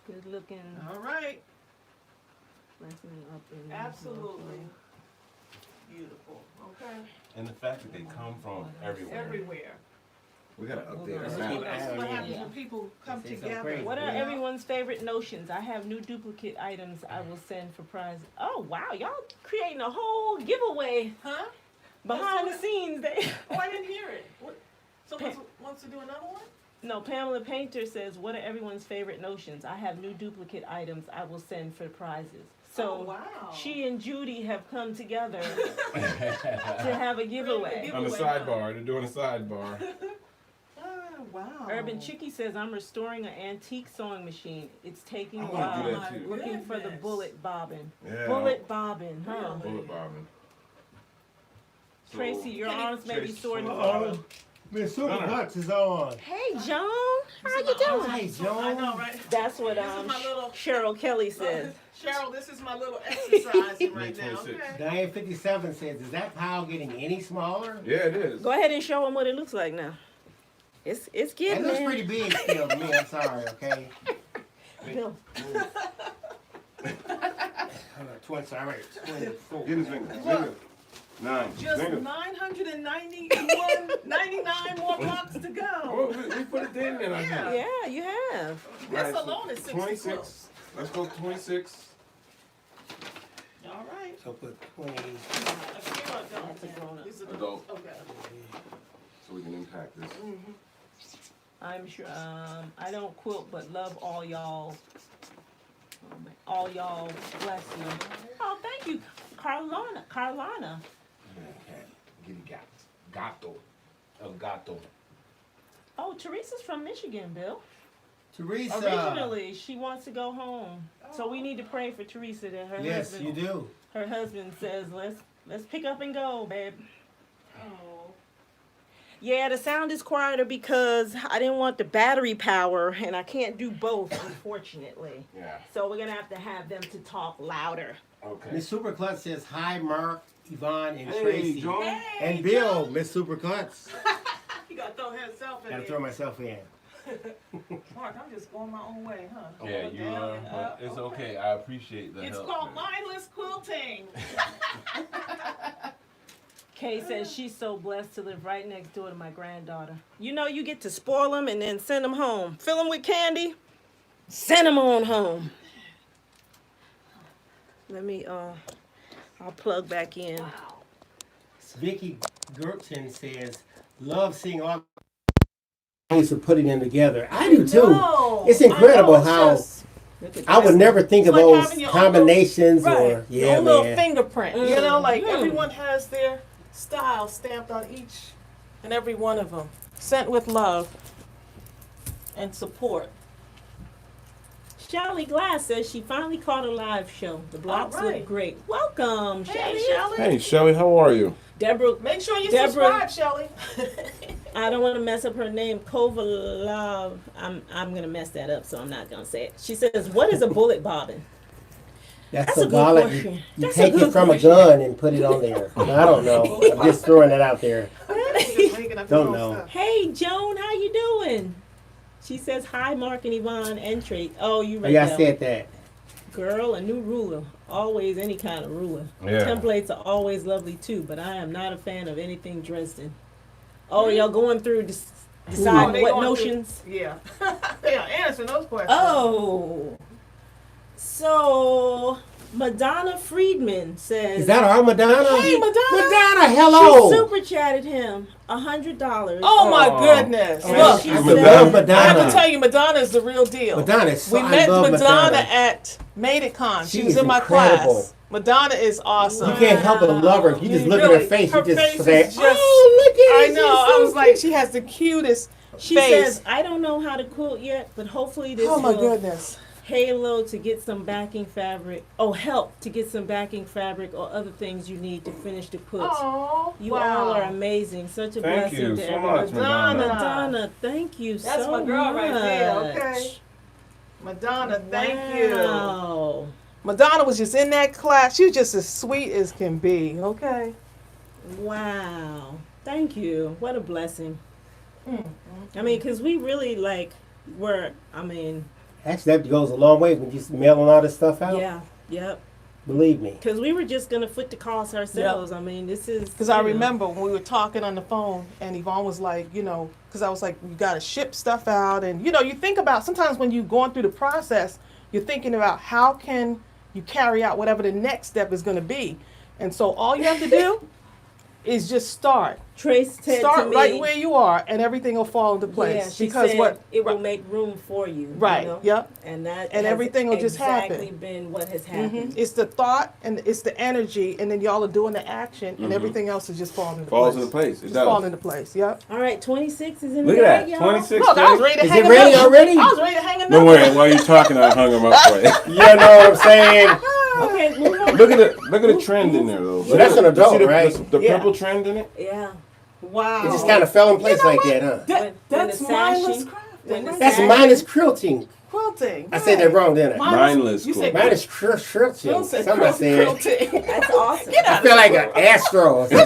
Good looking. All right. Lesson up in Absolutely. Beautiful. Okay. And the fact that they come from everywhere. Everywhere. We gotta update our That's sound. what happens when people come Say something together. crazy. What are you know? everyone's favorite notions? I have new duplicate items I will send for prizes. Oh wow, y'all creating a whole giveaway Huh? behind the That's scenes. Oh, I didn't hear it. What? Someone wants to do another one? No, Pamela Painter says, what are everyone's favorite notions? I have new duplicate items I will send for prizes. So Oh, wow. she and Judy have come together to have a giveaway. On the sidebar, they're doing a sidebar. Oh, wow. Urban Chicky says, I'm restoring an antique sewing machine. It's taking I a wanna do while. that too. Looking for the Goodness. bullet bobbin. Yeah. Bullet bobbin, huh? Really? Bullet bobbing. Tracy, your arms may be Tracy, sore. Miss Super Cuts is on. Hey, Joan, how you doing? Hi, Joan. I know, right? That's what This is my little- Cheryl Kelly says. Cheryl, this is my little exercising right now. 26. Okay. Diane 57 says, is that pile getting any smaller? Yeah, it is. Go ahead and show them what it looks like now. It's It getting looks there. pretty big still to me. I'm sorry, okay? Bill. 24. Get his finger. 9. Just Finger. 99 more blocks to go. Oh, we put it in there. I think. Yeah, you have. This Right, so alone is 60 26. quilts. Let's go 26. All right. So put 20. That's a grown-up. This is Adult. Okay. So we can impact this. I'm sure. I don't quilt, but love all y'all. All y'all, bless you. Oh, thank you, Carlana. Gato. El gato. Oh, Teresa's from Michigan, Bill. Teresa. Originally, she wants to go home, so we need to pray for Teresa that her Yes, husband. you do. Her husband says, "Let's pick up and go, babe." Oh. Yeah, the sound is quieter because I didn't want the battery power, and I can't do both, unfortunately. Yeah. So we're gonna have them to talk louder. Okay. Miss Super Klutz says, hi, Mark, Yvonne, and Hey, Tracy. Joan. And Bill, Miss Super Klutz. You gotta throw himself in Gotta there. throw myself in. Mark, I'm just going my own way, huh? Yeah, Going you down are. and But up. it's okay. I appreciate the It's help. called man. mindless quilting. Kay says she's so blessed to live right next door to my granddaughter. You know, you get to spoil them and then send them home. Fill them with candy, send them on home. Let me, I'll plug back in. Vicky Gertson says, love seeing all ways of putting them together. I do too. No, It's incredible I know, it's how just- I would never think of It's like those having your own combinations right, or your yeah, own little man. fingerprint. You know, like Mm. everyone has their style stamped on each and every one of them, sent with love and support. Shelly Glass says she finally caught a live show. The blocks All right. look great. Welcome, Hey, Shelly. Shelly. Hey, Shelly, how are you? Deborah, Make sure you Deborah. subscribe, Shelly. I don't want to mess up her name. Kovalov. I'm gonna mess that up, so I'm not gonna say it. She says, "What is a bullet bobbin?" That's a good gauntlet. question. You That's a take good it from question. a gun and put it on there. I don't know. I'm just throwing that out there. Just making up his Don't own know. stuff. Hey, Joan, how you doing? She says, "Hi, Mark and Yvonne and Trace." Oh, you Oh, read yeah, I that. said that. Girl, a new ruler. Always any kind of ruler. Yeah. Templates are always lovely too, but I am not a fan of anything Dresden. Oh, y'all going through deciding they what going through- notions? Yeah. They are answering those questions. Oh, so Madonna Friedman says. Is that our Madonna? Hey, Madonna. Madonna, She hello. super chatted him $100. Oh my Oh. goodness. And Look, she I said- love I have to Madonna. tell you, Madonna is the real deal. Madonna is so, We I met love Madonna Madonna. at Made It Con. She She was is in my incredible. class. Madonna is awesome. You can't help but love her. If you just look at her face, you just is say, just- "Oh, look at her." I she's know. so I was like, cute." she has the cutest She face. says, "I don't know how to quilt yet, but hopefully this Oh my will goodness. halo to get some backing fabric. Oh, help to get some backing fabric or other things you need to finish the quilts. Oh, You wow. all are amazing. Such a Thank blessing you to so everyone." much, Madonna. Madonna, thank you That's so my girl right there, okay. much. Madonna, thank you. Wow. Madonna was just in that class. She was just as sweet as can be. Okay. Wow. Thank you. What a blessing. Mm. I mean, because we really Actually, that goes a long way when you mailing all this stuff out. yeah, yep. Believe me. Because we were just going to foot the cost ourselves. I mean, this is. Because I you know. remember when we were talking on the phone, and Yvonne was like, you know, because I was like, you got to ship stuff out. And, you know, you think about sometimes when you're going through the process, you're thinking about how can you carry out whatever the next step is going to be. And so all you have to do is just start. Trace said to Start me, right where you are, and everything will fall into place. yeah, she because said what it will make room for you. Right, You know? yep. And that And has everything will just happen. exactly been what has happened. It's the thought and it's the energy, and then y'all are doing the action, and everything else is just falling into Falls place. into place. It Just does. falling into place. Yep. All right, 26 is in Look the at bag, that. y'all. 26. Look, I was ready to Is hang it ready another. already? I was ready to hang another. Don't worry. While you're talking, I hung them up for you. You know what I'm saying? Okay, move on. Look at the trend in there though. So that's an adult, See the, right? The Yeah. purple trend in it. Yeah. Wow. It just kind of fell in place like that, huh? That's the mindless sashing- crafting. when the right That's there. mindless quilting. Quilting. I said that wrong, didn't I? Mindless You said quilting. Mindless Phil quilting. said Somebody said. quilting. That's awesome. I feel like an astro. From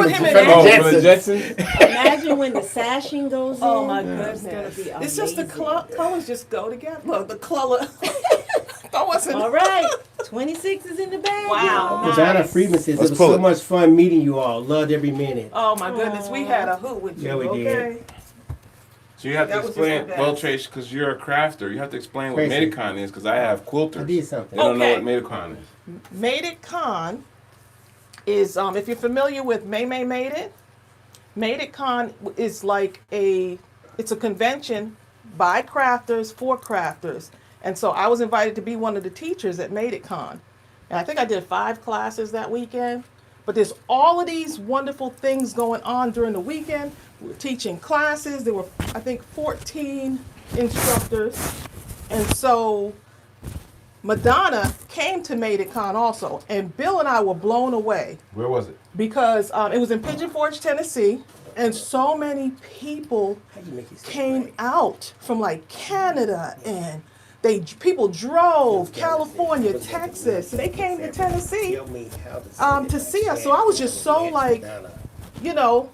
Put him in Oh, the for the Jetsons. Jetsons. Imagine when the sashing goes in. Oh my It's goodness. gonna be It's just the amazing. colors just go together. Look, the color. That wasn't. All right, 26 is in the bag. Wow. y'all. Donna Friedman says Let's it was pull so it. much fun meeting you all. Loved every minute. Oh my goodness, we had a hoot with you. Yeah, we did. Okay. So you have to That was just explain, the best. well, Trace, because you're a crafter, you have to explain what Tracy. Mableton is, because I have quilters. I did something. They don't know Okay. what Mableton is. Made It Con is if you're familiar with Made It. Made It Con is like it's a convention by crafters for crafters. And so I was invited to be one of the teachers at Made It Con. And I think I did 5 classes that weekend. But there's all of these wonderful things going on during the weekend. We were teaching classes. There were, I think, 14 instructors. And so Madonna came to Made It Con also. And Bill and I were blown away Where was it? because it was in Pigeon Forge, Tennessee. And so many people How'd you make yourself came right? out from like Canada and people drove California, Texas. They came to Tennessee, Tell me how to see us. So I was just so like, you know,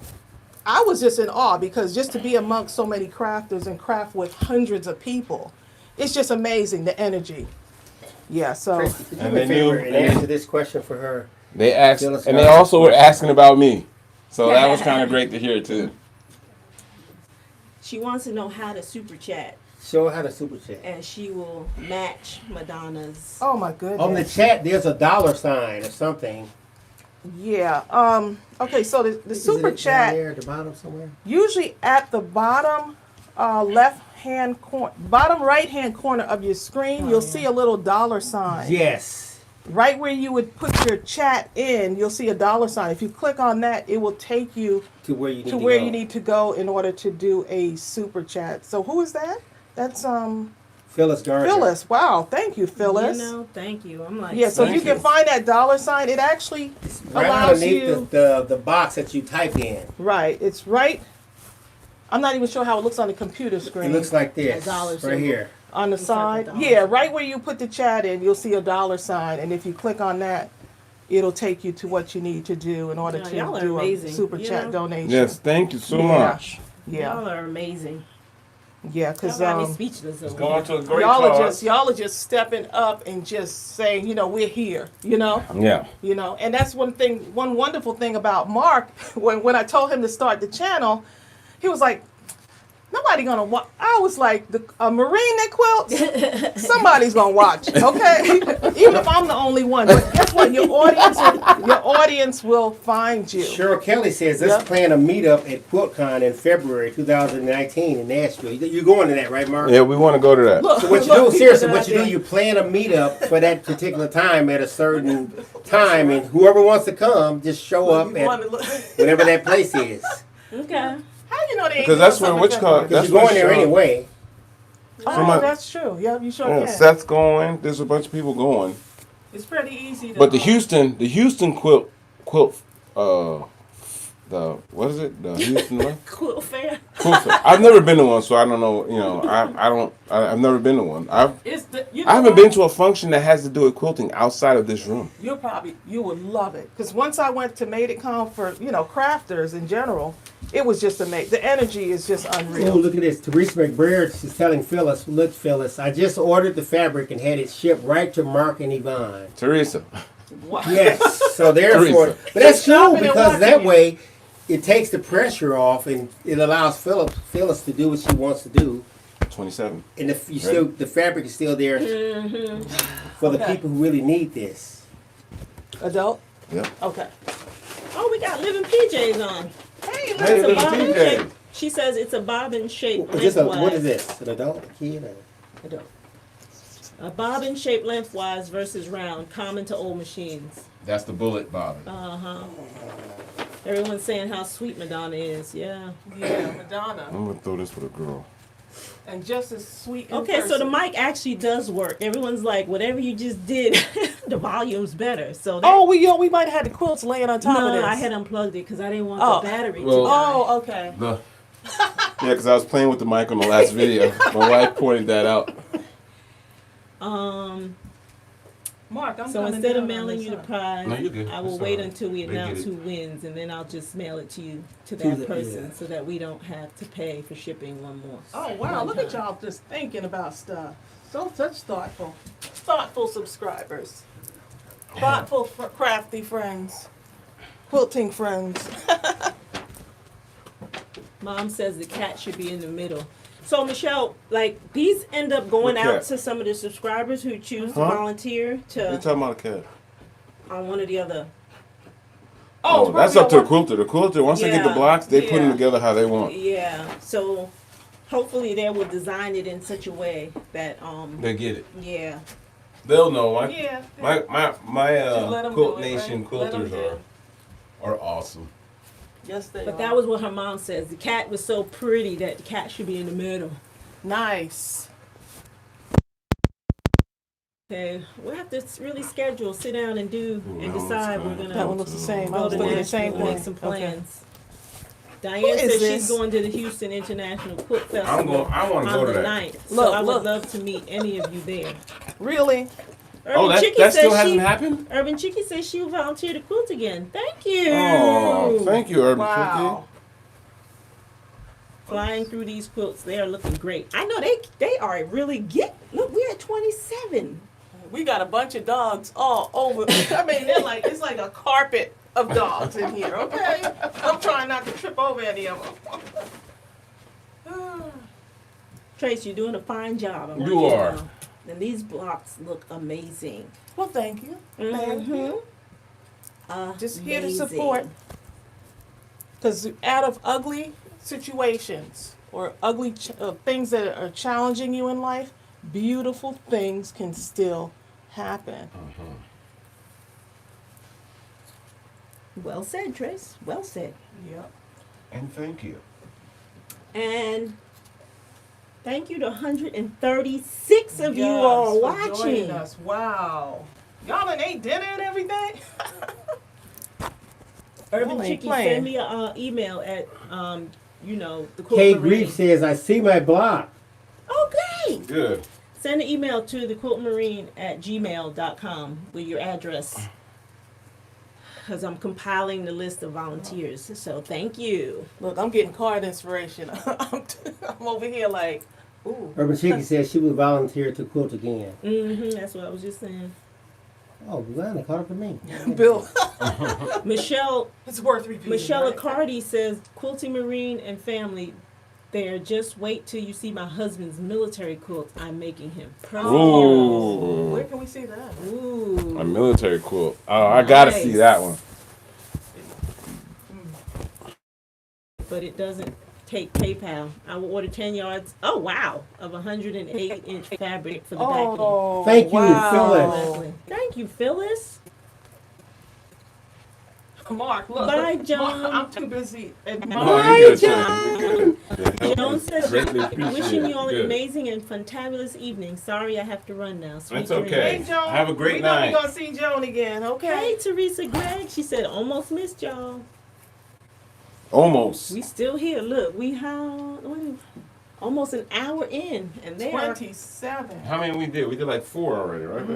I was just in awe because just to be amongst so many crafters and craft with hundreds of people, it's just amazing, the energy. Yeah, so Tracy, could you And do me a they favor knew- and answer this question for her? They asked, Phyllis and they got it. also were asking about me. So that was kind of great to hear too. She wants to know how to super chat, Show her how to super chat. and she will match Madonna's. oh my goodness. On the chat, there's a $sign or something. Yeah. Okay, so the Is super it chat down there at the bottom somewhere? usually at the bottom left-hand corner, bottom right-hand corner of your screen, you'll see a little $sign. Yes. Right where you would put your chat in, you'll see a $sign. If you click on that, it will take you To where you need to to where go. you need to go in order to do a super chat. So who is that? That's Phyllis Gardner. Phyllis. Wow, thank you, Phyllis. You know, thank you. I'm like, Yeah, so if Thank you can you. find that $sign, it actually Right allows underneath you. the box that you type in. Right, it's right. I'm not even sure how it looks on the computer screen. It looks like this. dollar Right symbol. here. On the Looks like side, a dollar. yeah, right where you put the chat in, you'll see a $sign, and if you click on that, it'll take you to what you need to do in order Yeah, to y'all are do a amazing, super you chat know? donation. Yes, thank you so Yeah. much. Yeah, y'all are amazing. yeah, Y'all because got me speechless. It's over going here. to a great y'all are just stepping up and just saying, we're here, Yeah. and that's one wonderful thing about Mark. When I told him to start the channel, he was like, nobody gonna watch. I was like, a Marine that quilts, somebody's gonna watch it, okay? Even if I'm the only one. But guess what? Your audience will find you. Cheryl Kelly says, let's Yep. plan a meetup at QuiltCon in February 2019 in Nashville. You're going to that, right, Mark? Yeah, we want to go to that. Look, So what you look, do, seriously, people what you out do, there. you plan a meetup for that particular time at a certain time, and whoever wants to come, just show up You wanna at look- whatever that place is. Okay. How you know they ain't Because that's doing where which something car? different? That's Because you're going there where anyway. Oh, Somebody- that's true. Yeah, you sure Yeah, can. Seth's going. There's a bunch of people going. It's pretty easy to. But the Houston quilt, what is it? The Houston one? Quilt fair. Quilt fair. I've never been to one, so I don't know. I've never been to one. I haven't been to a function that has to do with quilting outside of this room. You would love it, because once I went to Made It Con for crafters in general, it was just amazing. The energy is just Oh, unreal. look at this. Teresa McBrayer, she's telling Phyllis, look, Phyllis, I just ordered the fabric and had it shipped right to Mark and Yvonne. Teresa. Wow. Yes. So therefore, Teresa. but that's Just cool shopping and because watching that it. way it takes the pressure off and it allows Phyllis to do what she wants to do. 27. And the fabric is still there for the Okay. people who really need this. Adult. Yep. Okay. Oh, we got living PJs on. Hey, look. Hey, It's a little bobbin PJ. shape. She says it's a bobbin shape Is this what lengthwise. is this? An adult? A kid? Adult. A bobbin shape lengthwise versus round, common to old machines. That's the bullet bobbin. Everyone's saying how sweet Madonna is. Yeah. Yeah, Madonna. I'm gonna throw this for the girl. And just as sweet. In Okay, so the person. mic actually does work. Everyone's like, whatever you just did, the volume's better. So that, Oh, we might have had the quilts laying on top of no, this. I had unplugged it because I didn't want Oh. the battery Well- to die. Oh, okay. Yeah, because I was playing with the mic on the last video. My wife pointed that out. Mark, I'm So coming instead down of on mailing this you the side. prize, No, you're good. I will That's wait all right. until we They get announce it. who wins, and then I'll just mail it to you, to To that the- person, yeah. so that we don't have to pay for shipping one more. Oh wow, one look at time. y'all just thinking about stuff. Such thoughtful subscribers. Thoughtful, crafty friends. Quilting friends. Mom says the cat should be in the middle. So Michelle, like these end up going What out cat? to some of the subscribers who choose to Huh? volunteer You to talking about a cat? on one or the other. Oh, that's up to the quilter. The quilter, once they get the Yeah, blocks, they put them yeah. together how they want. Yeah. So hopefully they will design it in such a way that They get it. yeah. They'll know. Yeah. My Just let 'em Quilt do it, Nation right? Let 'em quilters do. are awesome. Yes, they But are. that was what her mom says. The cat was so pretty that the cat should be in the middle. nice. Okay, we'll have to really schedule, sit down and do, Ooh, and that one's decide we're kinda- gonna That one looks the same. I go was to looking at the Nashville same and make thing. some Okay. plans. Diane Who is says this? she's going to the Houston International Quilt Festival I'm going. I want to go on to the that. 9th. So Look, I would look. love to meet any of you there. Really? Oh, Urban Chicky that still says hasn't she, happened. Urban Chicky says she will volunteer to quilt again. Thank you. Oh, thank you, Urban Wow. Flying through these quilts, they are looking great. I know they are really look, we're at 27. We got a bunch of dogs all over. I mean, they're like it's like a carpet of dogs in here. Okay, I'm trying not to trip over any of them. Trace, you're doing a fine job. I want You to are. know. And these blocks look amazing. Well, thank you. Thank you. Just here to Amazing. support. Because out of ugly situations or ugly things that are challenging you in life, beautiful things can still happen. Well said, Trace. Well said. Yep. And thank you. And thank you to 136 of you all for watching. joining us. Wow. Y'all done ate dinner and everything? Urban Y'all ain't Chicky, playing. send me an email at the Kay Quilt Grief Marine. says, I see my block. Oh, great. Good. Send an email to thequiltmarine@gmail.com with your address. Because I'm compiling the list of volunteers. So thank you. Look, I'm getting card inspiration. I'm over here like, ooh. Urban Chicky says she would volunteer to quilt again. That's what I was just saying. Oh, Lana caught it for me. Bill, Michelle it's worth repeating. Michelle right? Accardi says, Quilting Marine and family, there. Just wait till you see my husband's military quilt I'm making him. Ooh. Where can we see that? Ooh. A military quilt. Oh, I gotta see Nice. that one. But it doesn't take PayPal. I will order 10 yards, oh wow, of 108-inch fabric for the backing. Oh, Thank you, wow. Phyllis. Exactly. Thank you, Phyllis. Mark, look. Bye, Mark, John. I'm too busy No, admiring. you good, John. You good. Joan says, Greatly appreciate wishing you all an Good. amazing and fantabulous evening. Sorry I have to run now. Sweet That's okay. Hey, dreams. Joan. Have a great we know night. We're going to see Joan again, Hey, okay? Teresa Gregg. She said, almost missed y'all. Almost. We still here. Look, we almost an hour in, and they are. 27. How many we did? We did like 4 already, right? We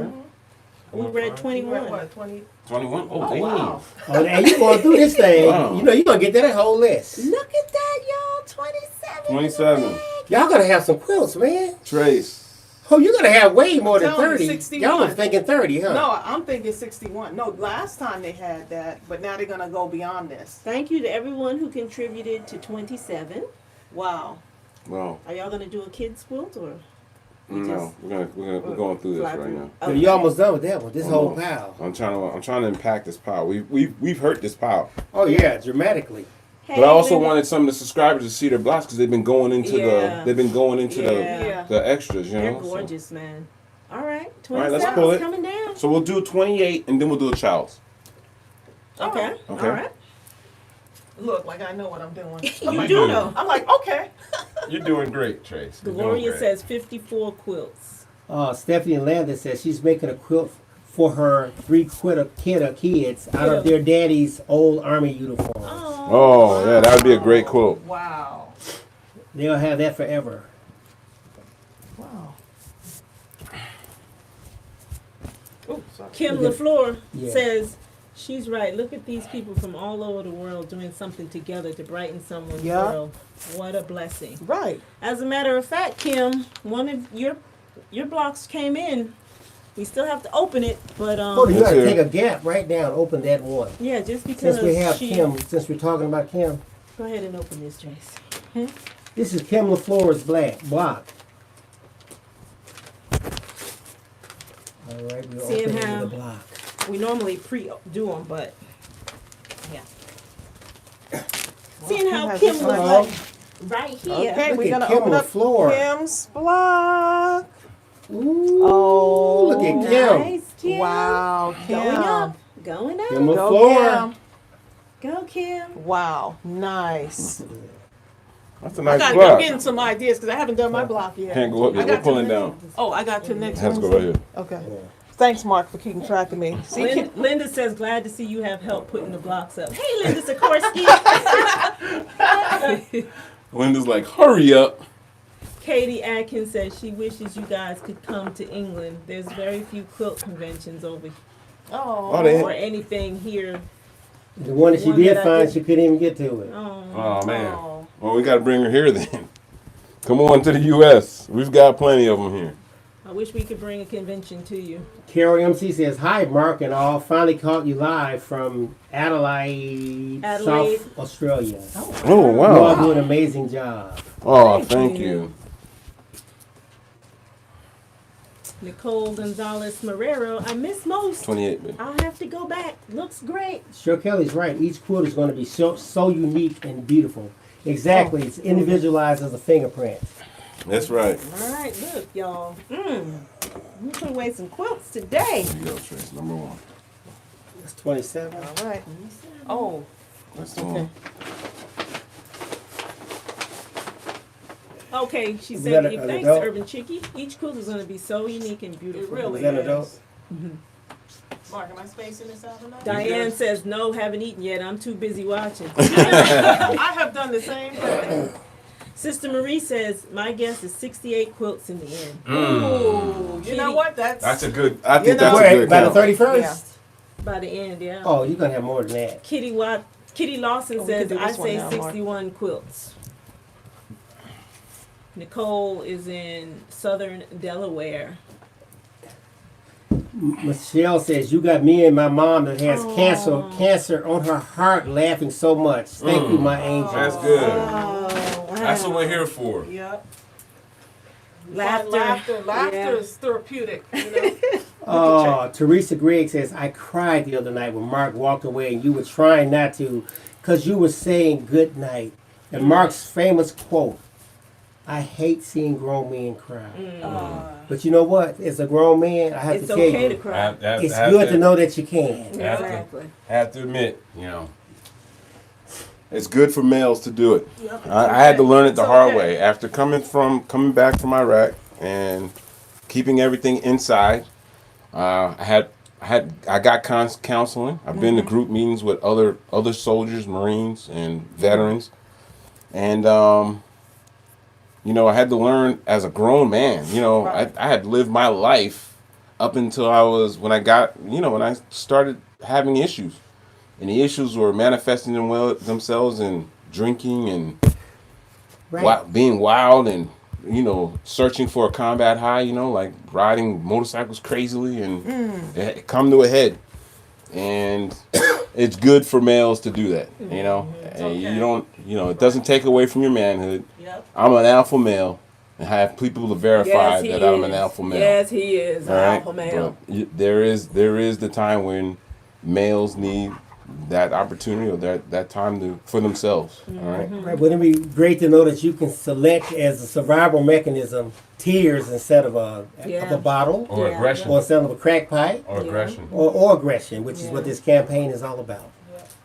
were at You were 21. at what, 20? 21? Oh, Oh, damn. wow. Oh, and you going through this thing. Wow. You know, you're going to get that whole list. Look at that, y'all. 27. 27. Y'all going to have some quilts, man. Trace. Oh, you're going to have way more than telling you, 30. 61. Y'all was thinking 30, huh? No, I'm thinking 61. No, last time they had that, but now they're going to go beyond this. Thank you to everyone who contributed to 27. Wow. Well, Are y'all gonna do a kids quilt or? no, we're going through this Fly right through. now. So you almost done with that one, this whole Almost. pile. I'm trying to impact this pile. We've hurt this pile. Oh, yeah, dramatically. Hey, But I also Linda. wanted some of the subscribers to see their blocks because they've been going into Yeah. the Yeah. the extras, you know. They're So- gorgeous, man. All right, All right, 27 let's pull is it. coming down. So we'll do 28 and then we'll do a child's. Okay. Okay. All right. Look, like I know what I'm doing. You I'm like, do know. I'm like, okay. You're doing great, Trace. You're doing Gloria great. says 54 quilts. Stephanie Landon says she's making a quilt for her 3 kids out of their daddy's old army uniforms. Oh, yeah, that would be a great quote. Wow. They'll have that forever. Wow. Oh, sorry. Kim LaFleur Yeah. says she's right. Look at these people from all over the world doing something together to brighten someone's Yeah. world. What a blessing. Right. As a matter of fact, Kim, one of your blocks came in. We still have to open it, but Oh, you Yes, gotta sir. take a gap right now and open that one. yeah, just because Since we have she. Kim, since we're talking about Kim, Go ahead and open this, Trace. this is Kim LaFleur's block. All right, we're Seeing opening how- the block. We normally pre-do them, but yeah. Seeing how has Kim this was one. like right here. Okay, Look we're at gonna Kim open up LaFleur. Kim's block. Ooh, Oh, look at Kim. Nice, Kim. Wow, Kim. Going up. Going up. Kim Go, LaFleur. Kim. Go, Kim. Wow, nice. That's a I nice gotta block. go getting some ideas because I haven't done my block yet. Can't go up I yet. got We're pulling to- down. Oh, I got to next Let's go Wednesday. right here. Okay. Thanks, Mark, for keeping track of me. See, Kim, Linda says, glad to see you have help putting the blocks up. Hey, Linda Sikorsky. Linda's like, hurry up. Katie Atkins says she wishes you guys could come to England. There's very few quilt conventions over Oh, they- or anything here. The one that she One did that I find, did- she couldn't even get to it. Oh, man. Oh. Well, we got to bring her here then. Come on to the U.S. We've got plenty of them here. I wish we could bring a convention to you. Carol MC says, hi, Mark and all. Finally caught you live from Adelaide, Adelaide. South Australia. Oh, You all wow. do an amazing job. Oh, Thank thank you. you. Nicole Gonzalez Marrero, I miss most. 28 minutes. I'll have to go back. Looks great. Sure, Kelly's right. Each quilt is going to be so unique and beautiful. Exactly. It's individualized as a fingerprint. That's right. All right, look, y'all. We put away some quilts today. There you go, Trace. Number 1. That's 27. All right. Oh, That's the one. Okay, she Is said, that an thanks, adult? Urban Chickie. Each quilt is going to be so unique and beautiful. It really Is that an is. adult? Mark, am I spacing this out or not? Diane says, no, haven't eaten yet. I'm too busy watching. I have done the same thing. Sister Marie says, my guess is 68 quilts in the end. Ooh, you know what? That's a good, I think You know- that's a Wait, good by the count. 31st? By the end, yeah. Oh, you're going to have more than that. Kitty Lawson Oh, we says, can do I this one say now, Mark. 61 quilts. Nicole is in southern Delaware. Michelle says, you got me and my mom that has cancer on her heart laughing so much. Thank you, my angel. That's good. Oh, wow. That's what we're here for. Yep. Laughter. Laughter Yeah. is therapeutic. You know? Teresa Gregg says, I cried the other night when Mark walked away and you were trying not to because you were saying good night. And Mark's famous quote, I hate seeing grown men cry. But you know what? As a grown man, I have It's to tell okay to you, cry. it's good to know that you can. Exactly. Have to admit, it's good for males to do it. I had to learn it the hard way after coming back from Iraq and keeping everything inside. I got counseling. I've been to group meetings with other soldiers, Marines, and veterans, and I had to learn as a grown man. I had lived my life up until when I started having issues. And the issues were manifesting themselves in drinking and being wild and, searching for a combat high, like riding motorcycles crazily, and it come to a head. And it's good for males to do that, And you don't, it doesn't take away from your manhood. Yep. I'm an alpha male and have people to verify Yes, he that I'm an is. alpha male. Yes, he is. All right? Alpha male. But there is the time when males need that opportunity or that time for themselves. All right. Right, wouldn't it be great to know that you can select as a survival mechanism tears instead of a bottle, Or Yeah. aggression. or instead of a crack pipe, Or aggression. or aggression, which is what this campaign is all about.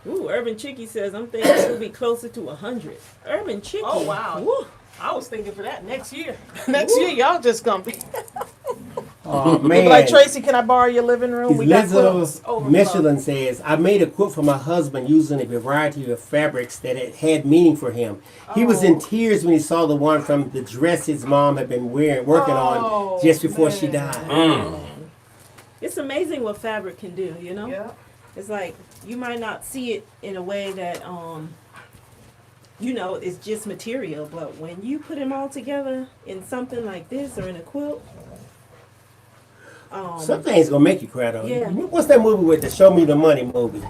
Ooh, Urban Chicky says, I'm thinking it'll be closer to 100. Urban Chicky. Oh, wow. Woo. I was thinking for that next year. Next year, y'all just gonna be. Oh They be man. like, Tracy, can I borrow your living room? We got quilts. Lizzo Overflow. Michelin says, I made a quilt for my husband using a variety of fabrics that had meaning for him. He was in tears when he saw the one from the dress his mom had been working on just before she died. It's amazing what fabric can do, you know? Yeah. It's like, you might not see it in a way that, you know, it's just material, but when you put them all together in something like this or in a quilt, Some things gonna make you cry though. Yeah. What's that movie with the Show Me the Money movie?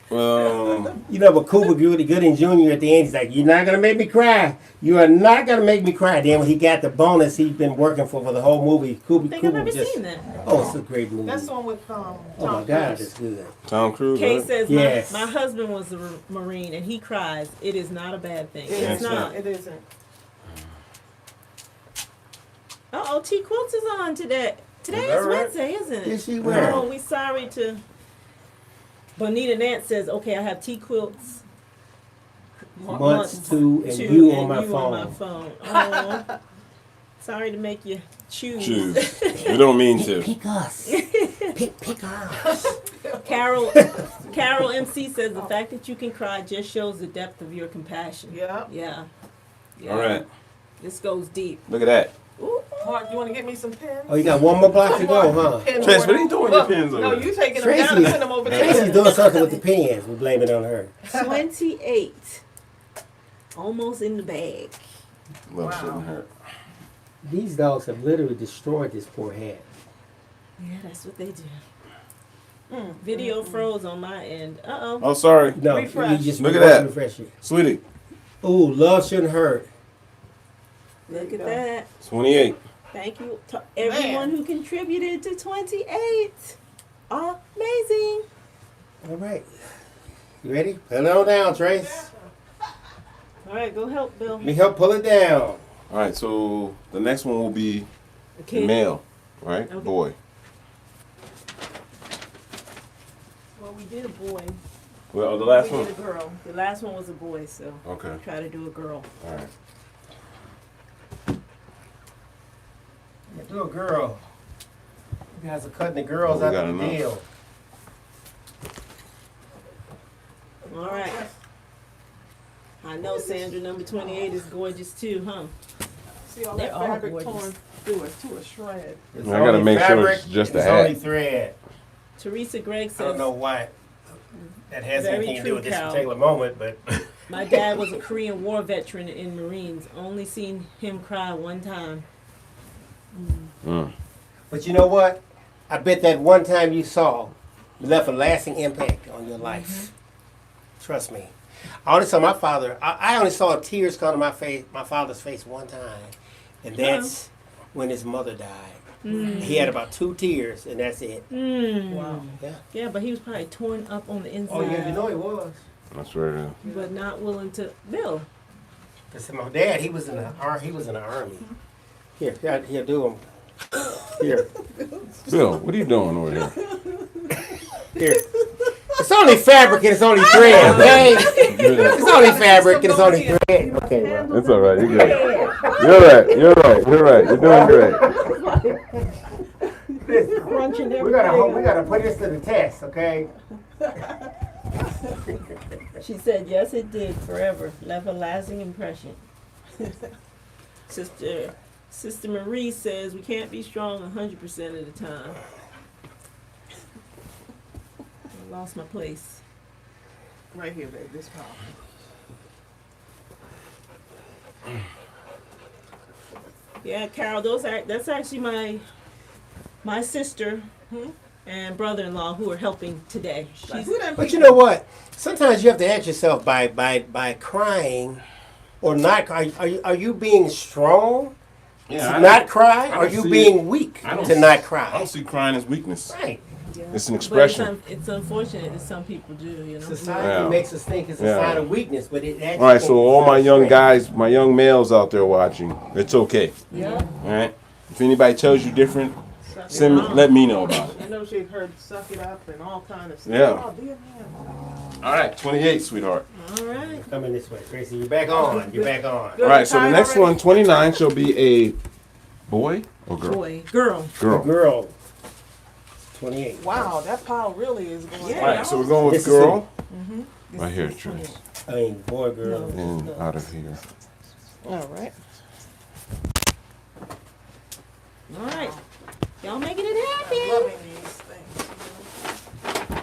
You know, but Cuba Gooding Jr. at the end, he's like, "You're not gonna make me cry. You are not gonna make me cry." Then when he got the bonus, he's been working for the whole movie. I think I've never seen that. Oh, it's a great movie. That's the one with Tom Oh my God, Cruise. it's good. Tom Cruise. Kay Right? says, Yes. my husband was a Marine and he cries. It is not a bad thing. It It's is not. It isn't. Uh-oh, T Quilts is on today. Today Is that is right? Wednesday, isn't it? Yes, she will. Oh, we sorry to... Bonita Nance says, okay, I have T Quilts. Months to and two, you and on my you phone. on my phone. Oh, sorry to make you choose. Choose. We don't mean to. Pick us. pick us. Carol MC says, the fact that you can cry just shows the depth of your compassion. Yeah. Yeah. Yeah. All right. This goes deep. Look at that. Ooh. Mark, you want to get me some pens? Oh, you got one more block to go, huh? Pen Trace, holder. what are you doing with your Look, pens over No, there? you taking them down and putting them over Tracy's there. doing something with the pens. We blame it on her. 28. Almost in the bag. Love Wow. shouldn't hurt. These dogs have literally destroyed this poor hat. Yeah, that's what they do. Video froze on my end. Uh-oh. Oh, sorry. No, Refresh. you just Look at that. refresh it. Sweetie, Ooh, love shouldn't hurt. Look at that. 28. Thank you to everyone who contributed to 28. Amazing. All right. You ready? Put it on down, Trace. All right, go help Bill. Let me help pull it down. All right, so the next one will be The kid. male, right? Okay. Boy. Well, we did a boy. Well, the last We one. did a girl. The last one was a boy, so Okay. try to do a girl. All right. Do a girl. You guys are cutting the girls Oh, we out got of the enough. deal. All right. I know Sandra, number 28 is gorgeous too, huh? See all They're that all fabric gorgeous. torn through it to a shred. It's I gotta only make sure fabric, it's just a it's hat. only thread. Teresa Gregg I don't know says, why that has Very anything to do true, with this Cal. particular moment, but my dad was a Korean War veteran in Marines. Only seen him cry one time. but you know what? I bet that one time you saw left a lasting impact on your life. Trust me. I only saw my father. I only saw tears come to my father's face one time, and that's when his mother died. He had about 2 tears, and that's it. Wow. Yeah. Yeah, but he was probably torn up on the inside. Oh yeah, you know he was. That's right. But not willing to. Bill. Cause my dad, he was in the army. Here, do him. Here. Bill, what are you doing over here? Here. It's only fabric and it's only thread, okay? It's only fabric and it's only thread. Okay, well. It's all right. You're good. You're right. You're right. You're right. You're doing great. Crunching We gotta put this to the test, okay? She said, yes, it did forever. Left a lasting impression. Sister Marie says, we can't be strong 100% of the time. I lost my place. Right here, babe. This power. Yeah, Carol, that's actually my sister and brother-in-law who are helping today. But you know what? Sometimes you have to ask yourself by crying or not. Are you being strong to not cry? I Or are don't you see being it. weak I don't to see- not I cry? don't see crying as weakness. Right. It's an But expression. it's unfortunate that some people do, you know. Society Yeah. makes us think it's a Yeah. sign of weakness, but it actually. All right, so can be all a my sign of young strength. guys, my young males out there watching, it's okay. Yeah. All right. If anybody tells you different, So, let me know about it. I know she heard "suck it up" and all kind of stuff. Yeah. Oh, be a man. All right, 28, sweetheart. All right. Coming this way, Tracy. You're back on. You're back on. All right, so the tired next already? one, 29, shall be a boy or girl? Boy, girl. Girl. Girl. 28. Wow, that pile really is going. Yeah. All right, so we're going with This is girl. This Right here, is Trace. I mean, boy, girl. No. And out of here. All right. All right. Y'all making it happy. Loving these things.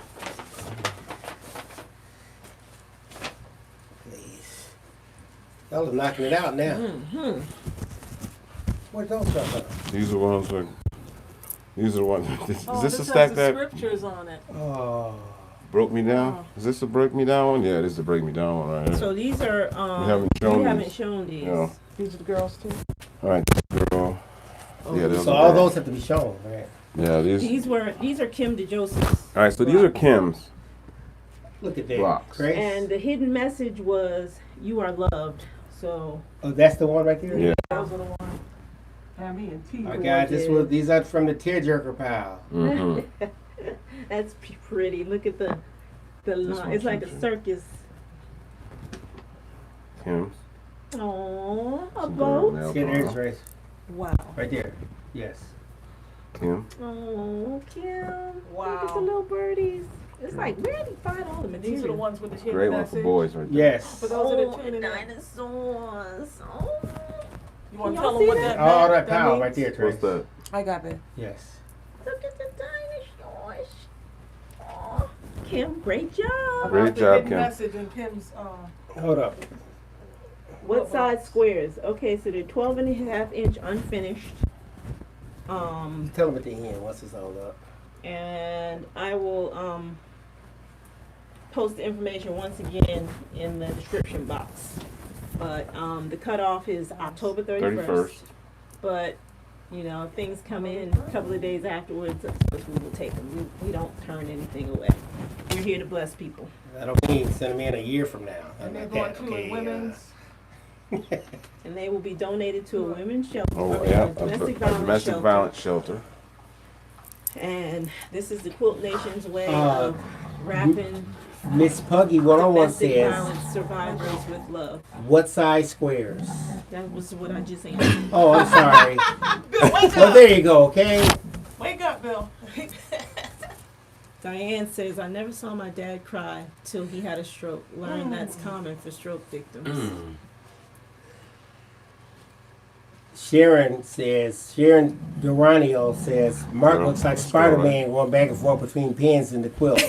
Please. Y'all are knocking it out now. Mm-hmm. Where'd those come from? These are ones like, these are the ones. Is Oh, this a has stack the that scriptures on it. Oh. broke me down? Is this a break me down one? Yeah, this is a break me down one right here. So these are, We haven't shown we haven't these. shown these. Yeah. These are the girls too. All right, girl. Yeah, those So are all girl. those have to be shown, right? Yeah, these. These are Kim DeJoseph's. All right, so these are Kim's. Look at that. Blocks. Grace. And the hidden message was, "You are loved." So Oh, that's the one right there? Yeah. Those are the ones. Have me and T. Oh, God, these are from the tearjerker pile. Mm-hmm. that's pretty. Look at the line. It's like a one's circus. Kim's. Oh, a Some boat. nail See, there's polish. Grace. Wow. Right there. Yes. Kim. Oh, Kim. Look at the Wow. little birdies. It's like, where did he find all the material? These are the ones with the hidden Great one message. for boys right there. Yes. For those that are Oh, tuning in. dinosaurs. Oh. You want to Y'all tell them see what that? that All meant? that pile means? right there, Trace. What's that? I got that. Yes. Look at the dinosaurs. Oh, Kim, great job. Great About the job, hidden Kim. message in Kim's. Hold up. What size squares? Okay, so they're 12 and a half inch unfinished. Tell them at the end once it's all up. And I will post the information once again in the description box. But the cutoff is October 31st. But you know, if things come in a couple of days afterwards, of course we will take them. We don't turn anything away. We're here to bless people. I don't mean send them in a year from now. And they're Like going that, to okay, a women's. And they will be donated to a women's shelter. Oh, I mean, yeah. a domestic A violence domestic shelter. violence shelter. And this is the Quilt Nation's way Uh, of wrapping Miss Puggy 101 domestic says, violence survivors with love. what size squares? That was what I just answered. Oh, I'm sorry. Bill, wake Well, up! there you go, okay? Wake up, Bill. Diane says, I never saw my dad cry till he had a stroke. Learned that's common for stroke victims. Sharon Duranio says, Mark looks like Spider-Man going back and forth between pens and the quilt.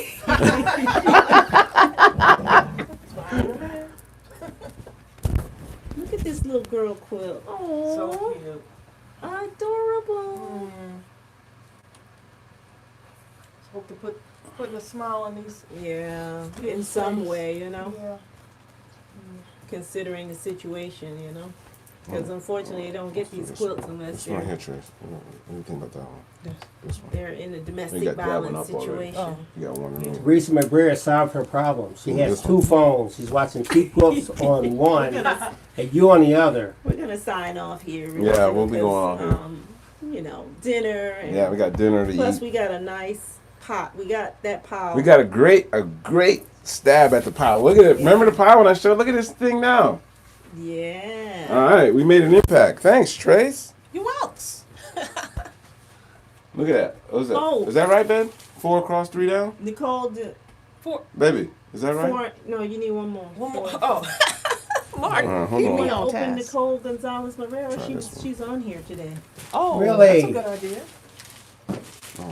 Look at this little girl quilt. Oh, So cute. adorable. Hope to putting a smile on these. Yeah, in Kids' some face. way, you know, Yeah. considering the situation, you know. Because unfortunately, they don't get these quilts unless This one here, they're, Trace. What do you think about that one? Yes. This one. they're in a domestic got that one violence up already. situation. Oh. You got one in there. Reese McBrayer solved her problem. She Ooh, has this two phones. She's watching two quilts on one and you on the other. We're gonna sign off here. Yeah, we'll be because, going off here. You know, dinner. And Yeah, we got dinner to plus eat. we got a nice pot. We got that pile. We got a great stab at the pile. Look at it. Remember the pile when I showed? Look at this thing now. Yeah. All right, we made an impact. Thanks, Trace. You out. Look at that. What was that? Oh. Is that right, Ben? 4 across, 3 down? Nicole did Baby, is that right? 4. No, you need one more. One more. Four. Oh. Mark. Hold You on. want to on open task. Nicole Gonzalez Marrero? Try this one. She's on here today. Oh, Really? That's a good idea. Oh,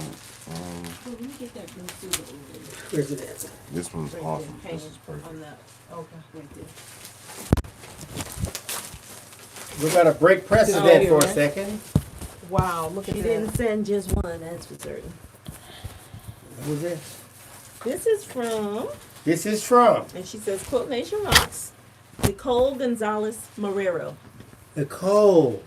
let me get that blue suit over there. Where's it at? This one's Right awesome. there. This is perfect. On that. Okay, right there. We're going to break precedent for a right? second. Wow, look at She that. didn't send just one, that's for certain. Who's this? This is from, This is from and she says, Quilt Nation Rocks, Nicole Gonzalez Marrero. Nicole.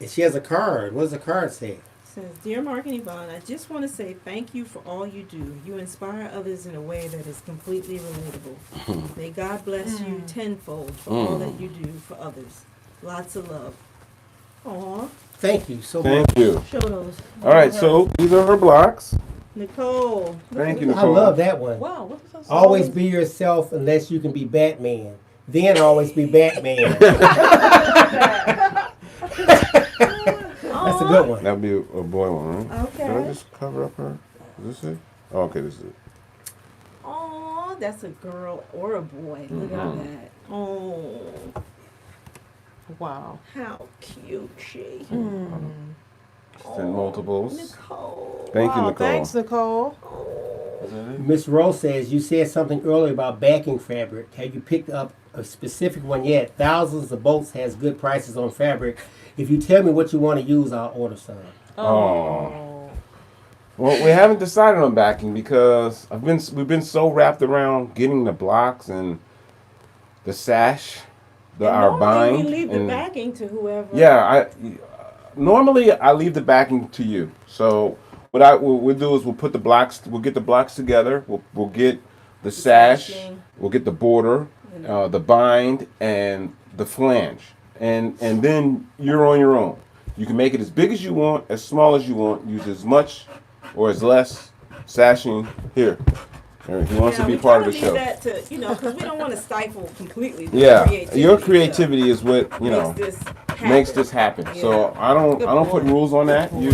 And she has a card. What does the card say? Says, Dear Mark and Yvonne, I just want to say thank you for all you do. You inspire others in a way that is completely relatable. May God bless you tenfold for all that you do for others. Lots of love. Aw. Thank you so much. Thank you. Show those. All right, so these are her blocks. Nicole. Thank you, I Nicole. love that one. Wow, what is that? Always be yourself unless you can be Batman. Then always be Batman. That's a good one. That'd be a boy one, right? Okay. Did I just cover up her? Is this it? Oh, okay, this is it. Oh, that's a girl or a boy. Look at that. Oh, Wow. how cute she. Send multiples. Nicole. Thank you, Wow, Nicole. thanks, Nicole. Is that it? Miss Rose says, you said something earlier about backing fabric. Have you picked up a specific one yet? Thousands of Bolts has good prices on fabric. If you tell me what you want to use, I'll order some. Oh. Well, we haven't decided on backing because we've been so wrapped around getting the blocks and the sash, our Normally bind. we leave the and- backing to whoever. Yeah, normally I leave the backing to you. So what we'll do is we'll get the blocks together. We'll get the sash. sashing. We'll get the border, the bind, and the flange. And then you're on your own. You can make it as big as you want, as small as you want. Use as much or as less sashing here. He wants to be part of the show. That to, because we don't want to stifle completely. The Yeah, creativity, your creativity is what makes this happen. Yeah. So I don't put boy. rules on that. You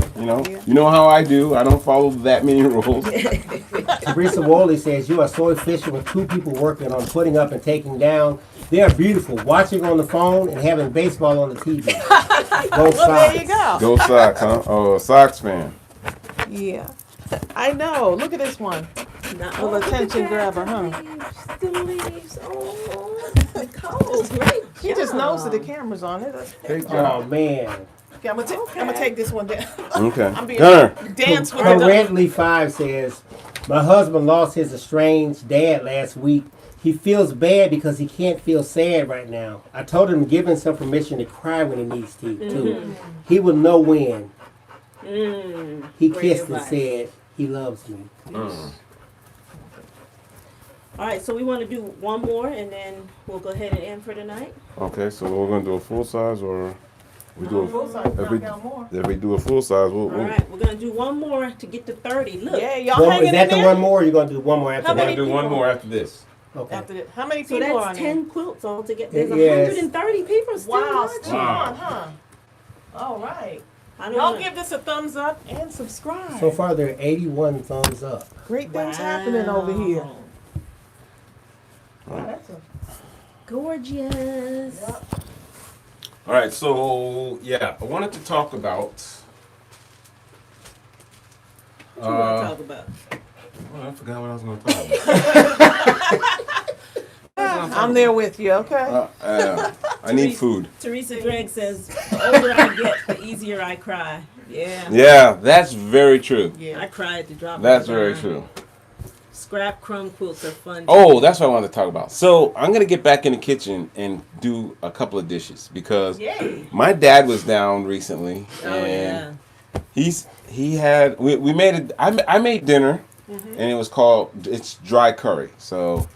know how I do. I don't follow that many rules. Teresa Worley says, you are so efficient with two people working on putting up and taking down. They are beautiful. Watching on the phone and having baseball on the TV. Go Well, there you Sox. go. Go Sox, huh? Oh, a Sox fan. Yeah. I know. Look at this one. Little attention grabber, huh? The leaves. Oh, Nicole, great He just knows that the job. camera's on it. Great Oh, job. man. Okay, I'm gonna take this one down. Okay. I'm being Gunner. dance with the dog. Currently 5 says, my husband lost his estranged dad last week. He feels bad because he can't feel sad right now. I told him to give him some permission to cry when he needs to, too. He will know when. He Great kissed and advice. said, he loves me. All right, so we want to do one more, and then we'll go ahead and end for tonight. Okay, so we're gonna do a full size, or we do a Full size, if we, knock out more. if we do a full size, All right, we're gonna do one more to get to 30. Look, Yeah, y'all One, hanging is that in the there? one more or you going to do one more after How that? many do one more after this. Okay. After this. How many so people are that's on there? 10 quilts altogether. There's Yes. 130 people still Wow, watching. still on, huh? All right. I don't Y'all know. give this a thumbs up and subscribe. So far, there are 81 thumbs up. Great things happening over here. Wow. Wow, that's a Gorgeous. All right, so yeah, I wanted to talk about. What you want to talk about? I forgot what I was going to talk about. I'm there with you, okay? I need food. Teresa Gregg says, the older I get, the easier I cry. Yeah. Yeah, that's very true. Yeah. I cried at the drop of That's a very dime. true. Scrap crumb quilts are fun. Oh, that's what I wanted to talk about. So I'm gonna get back in the kitchen and do a couple of dishes because Yay. my dad was down recently, Oh, and yeah. we made it. I made dinner, and it was called dry curry. So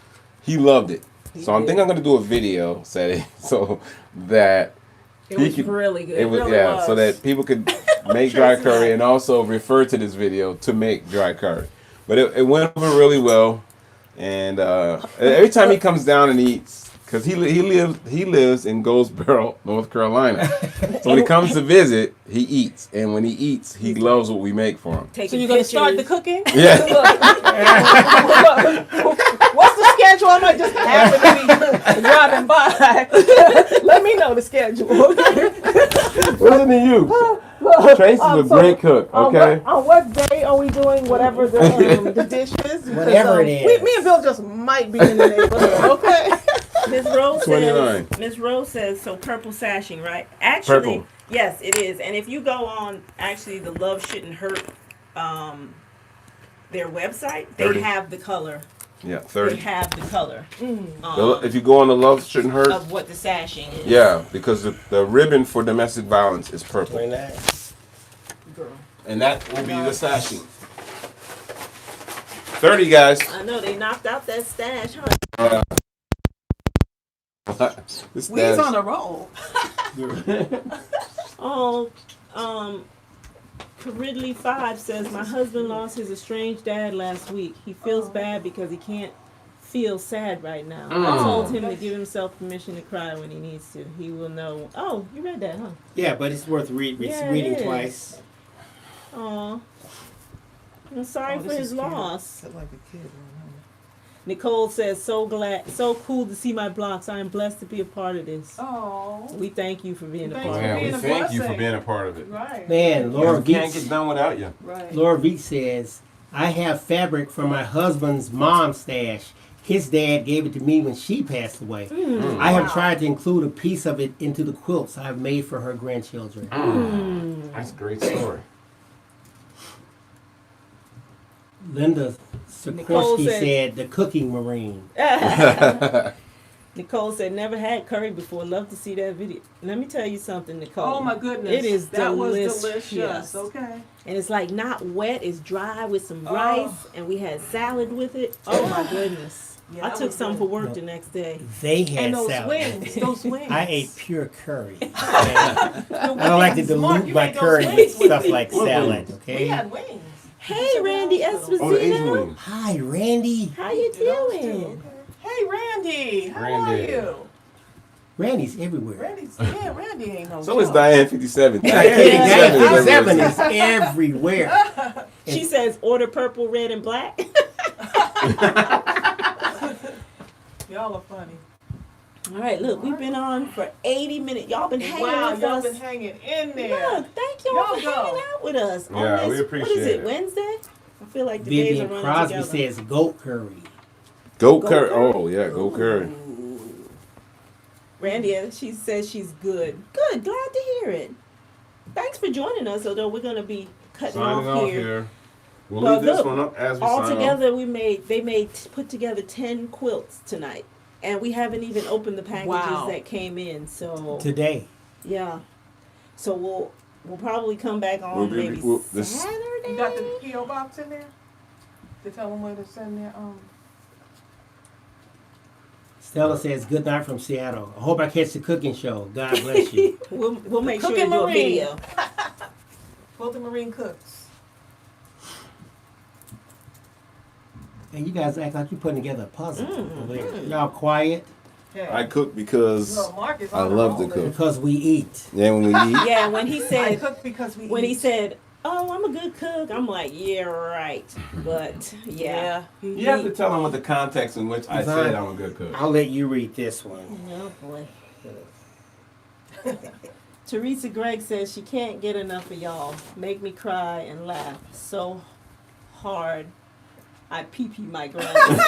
he loved it. So I think I'm gonna do a video so that It he was could- really good. it was really yeah, was. so that people could make dry curry and also refer to this video to make dry curry. But it went over really well, and every time he comes down and eats, because he lives in Goldsboro, North Carolina. So when he comes to visit, he eats, and when he eats, he loves what we make for him. So Taking you're going to start the pictures. cooking? Yeah. What's the schedule? I might just happen to be driving by. Let me know the schedule. Listen to you. Tracy's a great cook, okay? On what day are we doing whatever the dish is? Because, Whatever it is. Me and Bill just might be in the neighborhood, okay? Miss Rose says, so purple sashing, right? Actually, Purple. yes, it is. And if you go on, actually, the Love Shouldn't Hurt, their website, they 30. have the color. Yeah, They 30. have the color If you go on the Love Shouldn't Hurt, of what the sashing is. yeah, because the ribbon for domestic violence is purple. 29. Girl. And that will be the sashing. 30, guys. I know, they knocked out that stash, huh? This We's stash- on a roll. Oh, Ridley 5 says, my husband lost his estranged dad last week. He feels bad because he can't feel sad right now. I told him to give himself permission to cry when he needs to. He will know. Oh, you read that, huh? Yeah, but it's worth reading Yeah, it twice. Aw. I'm sorry for his loss. Sit like a kid. Nicole says, so cool to see my blocks. I am blessed to be a part of this. Oh. We thank you for being a Thanks part for of Man, it. we being a thank you for blessing. being a part of it. Right. Man, Laura We can't Beats, get done without you. Right. Laura Beats says, I have fabric from my husband's mom's stash. His dad gave it to me when she passed away. I have tried to include a piece of it into the quilts I've made for her grandchildren. That's a great story. Linda Nicole Sikorsky said- said, the cooking marine. Nicole said, never had curry before. Love to see that video. Let me tell you something, Nicole. Oh my goodness. It is that delicious. was delicious. Okay. And it's like not wet, it's dry with some Oh. rice, and we had salad with it. Oh my goodness. Yeah, I that took was some good. for work the next day. They had And those salad. wings. Those wings. I ate pure curry. The I don't like to wings. Mark, dilute you my made those curry wings with with stuff me. like What salad, wings? We okay? had wings. Hey, Randy Oh, the Asian Esposito. wings. Hi, Randy. How you doing? Hey, Randy. How Randy. are you? Randy's everywhere. Randy ain't no So is joke. Diane 57. Not kidding. Yeah. Diane Yeah. 57 is everywhere. She says, order purple, red, and black. Y'all are funny. All right, look, we've been on for 80 minutes. Y'all been hanging Wow, with y'all us. been hanging in there. Look, thank y'all Y'all for go. hanging out with us. on Yeah, this, we appreciate What is it, it. Wednesday? I feel like the days are Vivian running Crosby together. says goat curry. Goat Goat curry. curry? Oh, yeah, goat curry. Randy, she says she's good. Good, glad to hear it. Thanks for joining us, although we're going to be cutting Signing off off here. here. We'll Well, leave this look, one up as we All sign off. together, they put together 10 quilts tonight. And we haven't even opened the packages Wow. that came in. So, Today. yeah. So we'll probably come back on We'll be- maybe we'll- this- Saturday. You got the P.O. box in there? To tell them where to send their Stella says good night from Seattle. I hope I catch the cooking show. God bless you. We'll make sure to Cooking do a Marine. video. Quilting Marine Cooks. And you guys act like you're putting together a puzzle Mm, over there. Y'all quiet Hey. I cook because No, Mark is I on a love to roll. cook. because we eat. Yeah, when we eat. Yeah, when he I said cook because we when he eat. said, "Oh, I'm a good cook," I'm like, "Yeah, right." But yeah, You have to tell them with the context in which I Yvonne, said I'm a good cook. I'll let you read this one. Oh boy. Teresa Gregg says she can't get enough of y'all. Make me cry and laugh so hard. I pee my glasses.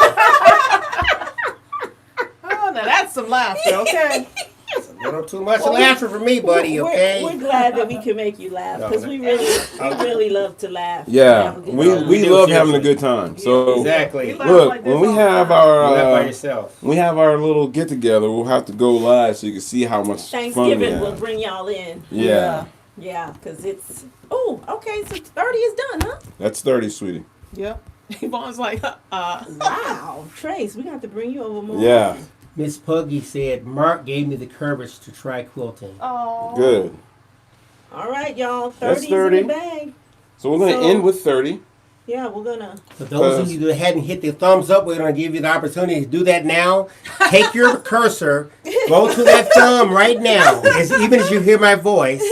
Oh, now that's some laughter, okay? It's a little too much laughter for me, buddy, okay? We're glad that we can make you laugh because we really love to laugh. Yeah, Have a good we time. we do, love having a seriously. good time. So Exactly. We laugh look, like this when we all the have time. You're not by our yourself. when we have our little get together, we'll have to go live so you can see how much fun we Thanksgiving will have. bring y'all in. Yeah, Yeah, because it's. Oh, okay, so 30 is done, huh? that's 30, sweetie. Yep. Yvonne's like, Wow, Trace, we got to bring you over more. Yeah, Miss Puggy said, Mark gave me the courage to try quilting. oh. good. All right, y'all. That's 30's 30. in the bag. So we're gonna So- end with 30. Yeah, we're gonna. For those of you that hadn't hit the thumbs up, we're going to give you the opportunity to do that now. Take your cursor, go to that thumb right now, even as you hear my voice,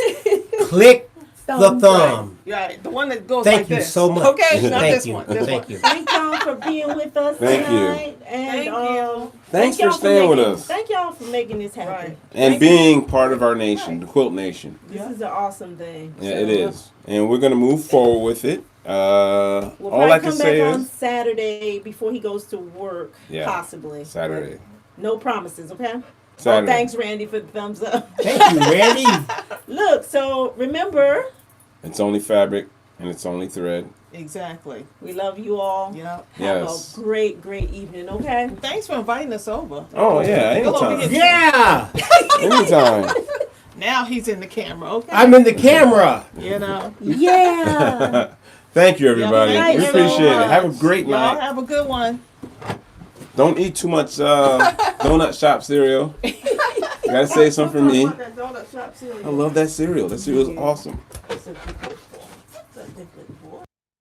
click the Thumbs thumb. Yeah, the one that goes Thank like you this. so much. Okay, not Thank this you. one. This Thank one. you. Thank y'all for being with us Thank you. tonight. And, Thank you. Thanks for y'all staying with making- us Thank y'all for making this happen. Right. and being part of our nation, the Quilt Nation. This is an awesome thing. Yeah, So, it is, and we're gonna move forward with it. We'll All I probably can come say back on is Saturday before he goes to work, Yeah. possibly. Saturday. No promises, okay? Saturday. Oh, thanks, Randy, for the thumbs up. Thank you, Randy. Look, so remember, It's only fabric and it's only thread. Exactly. we love you all. Yep. Have Yes. a great evening, okay? Thanks for inviting us over. Oh yeah, Hello, we anytime. get- Yeah, Anytime. Now he's in the camera, okay? I'm in the camera. You know. Yeah. Thank you, everybody. thank We you appreciate so it. Have a much. great Y'all night. have a good one. Don't eat too much donut shop cereal. You gotta say something for me. I love that cereal. That cereal is awesome.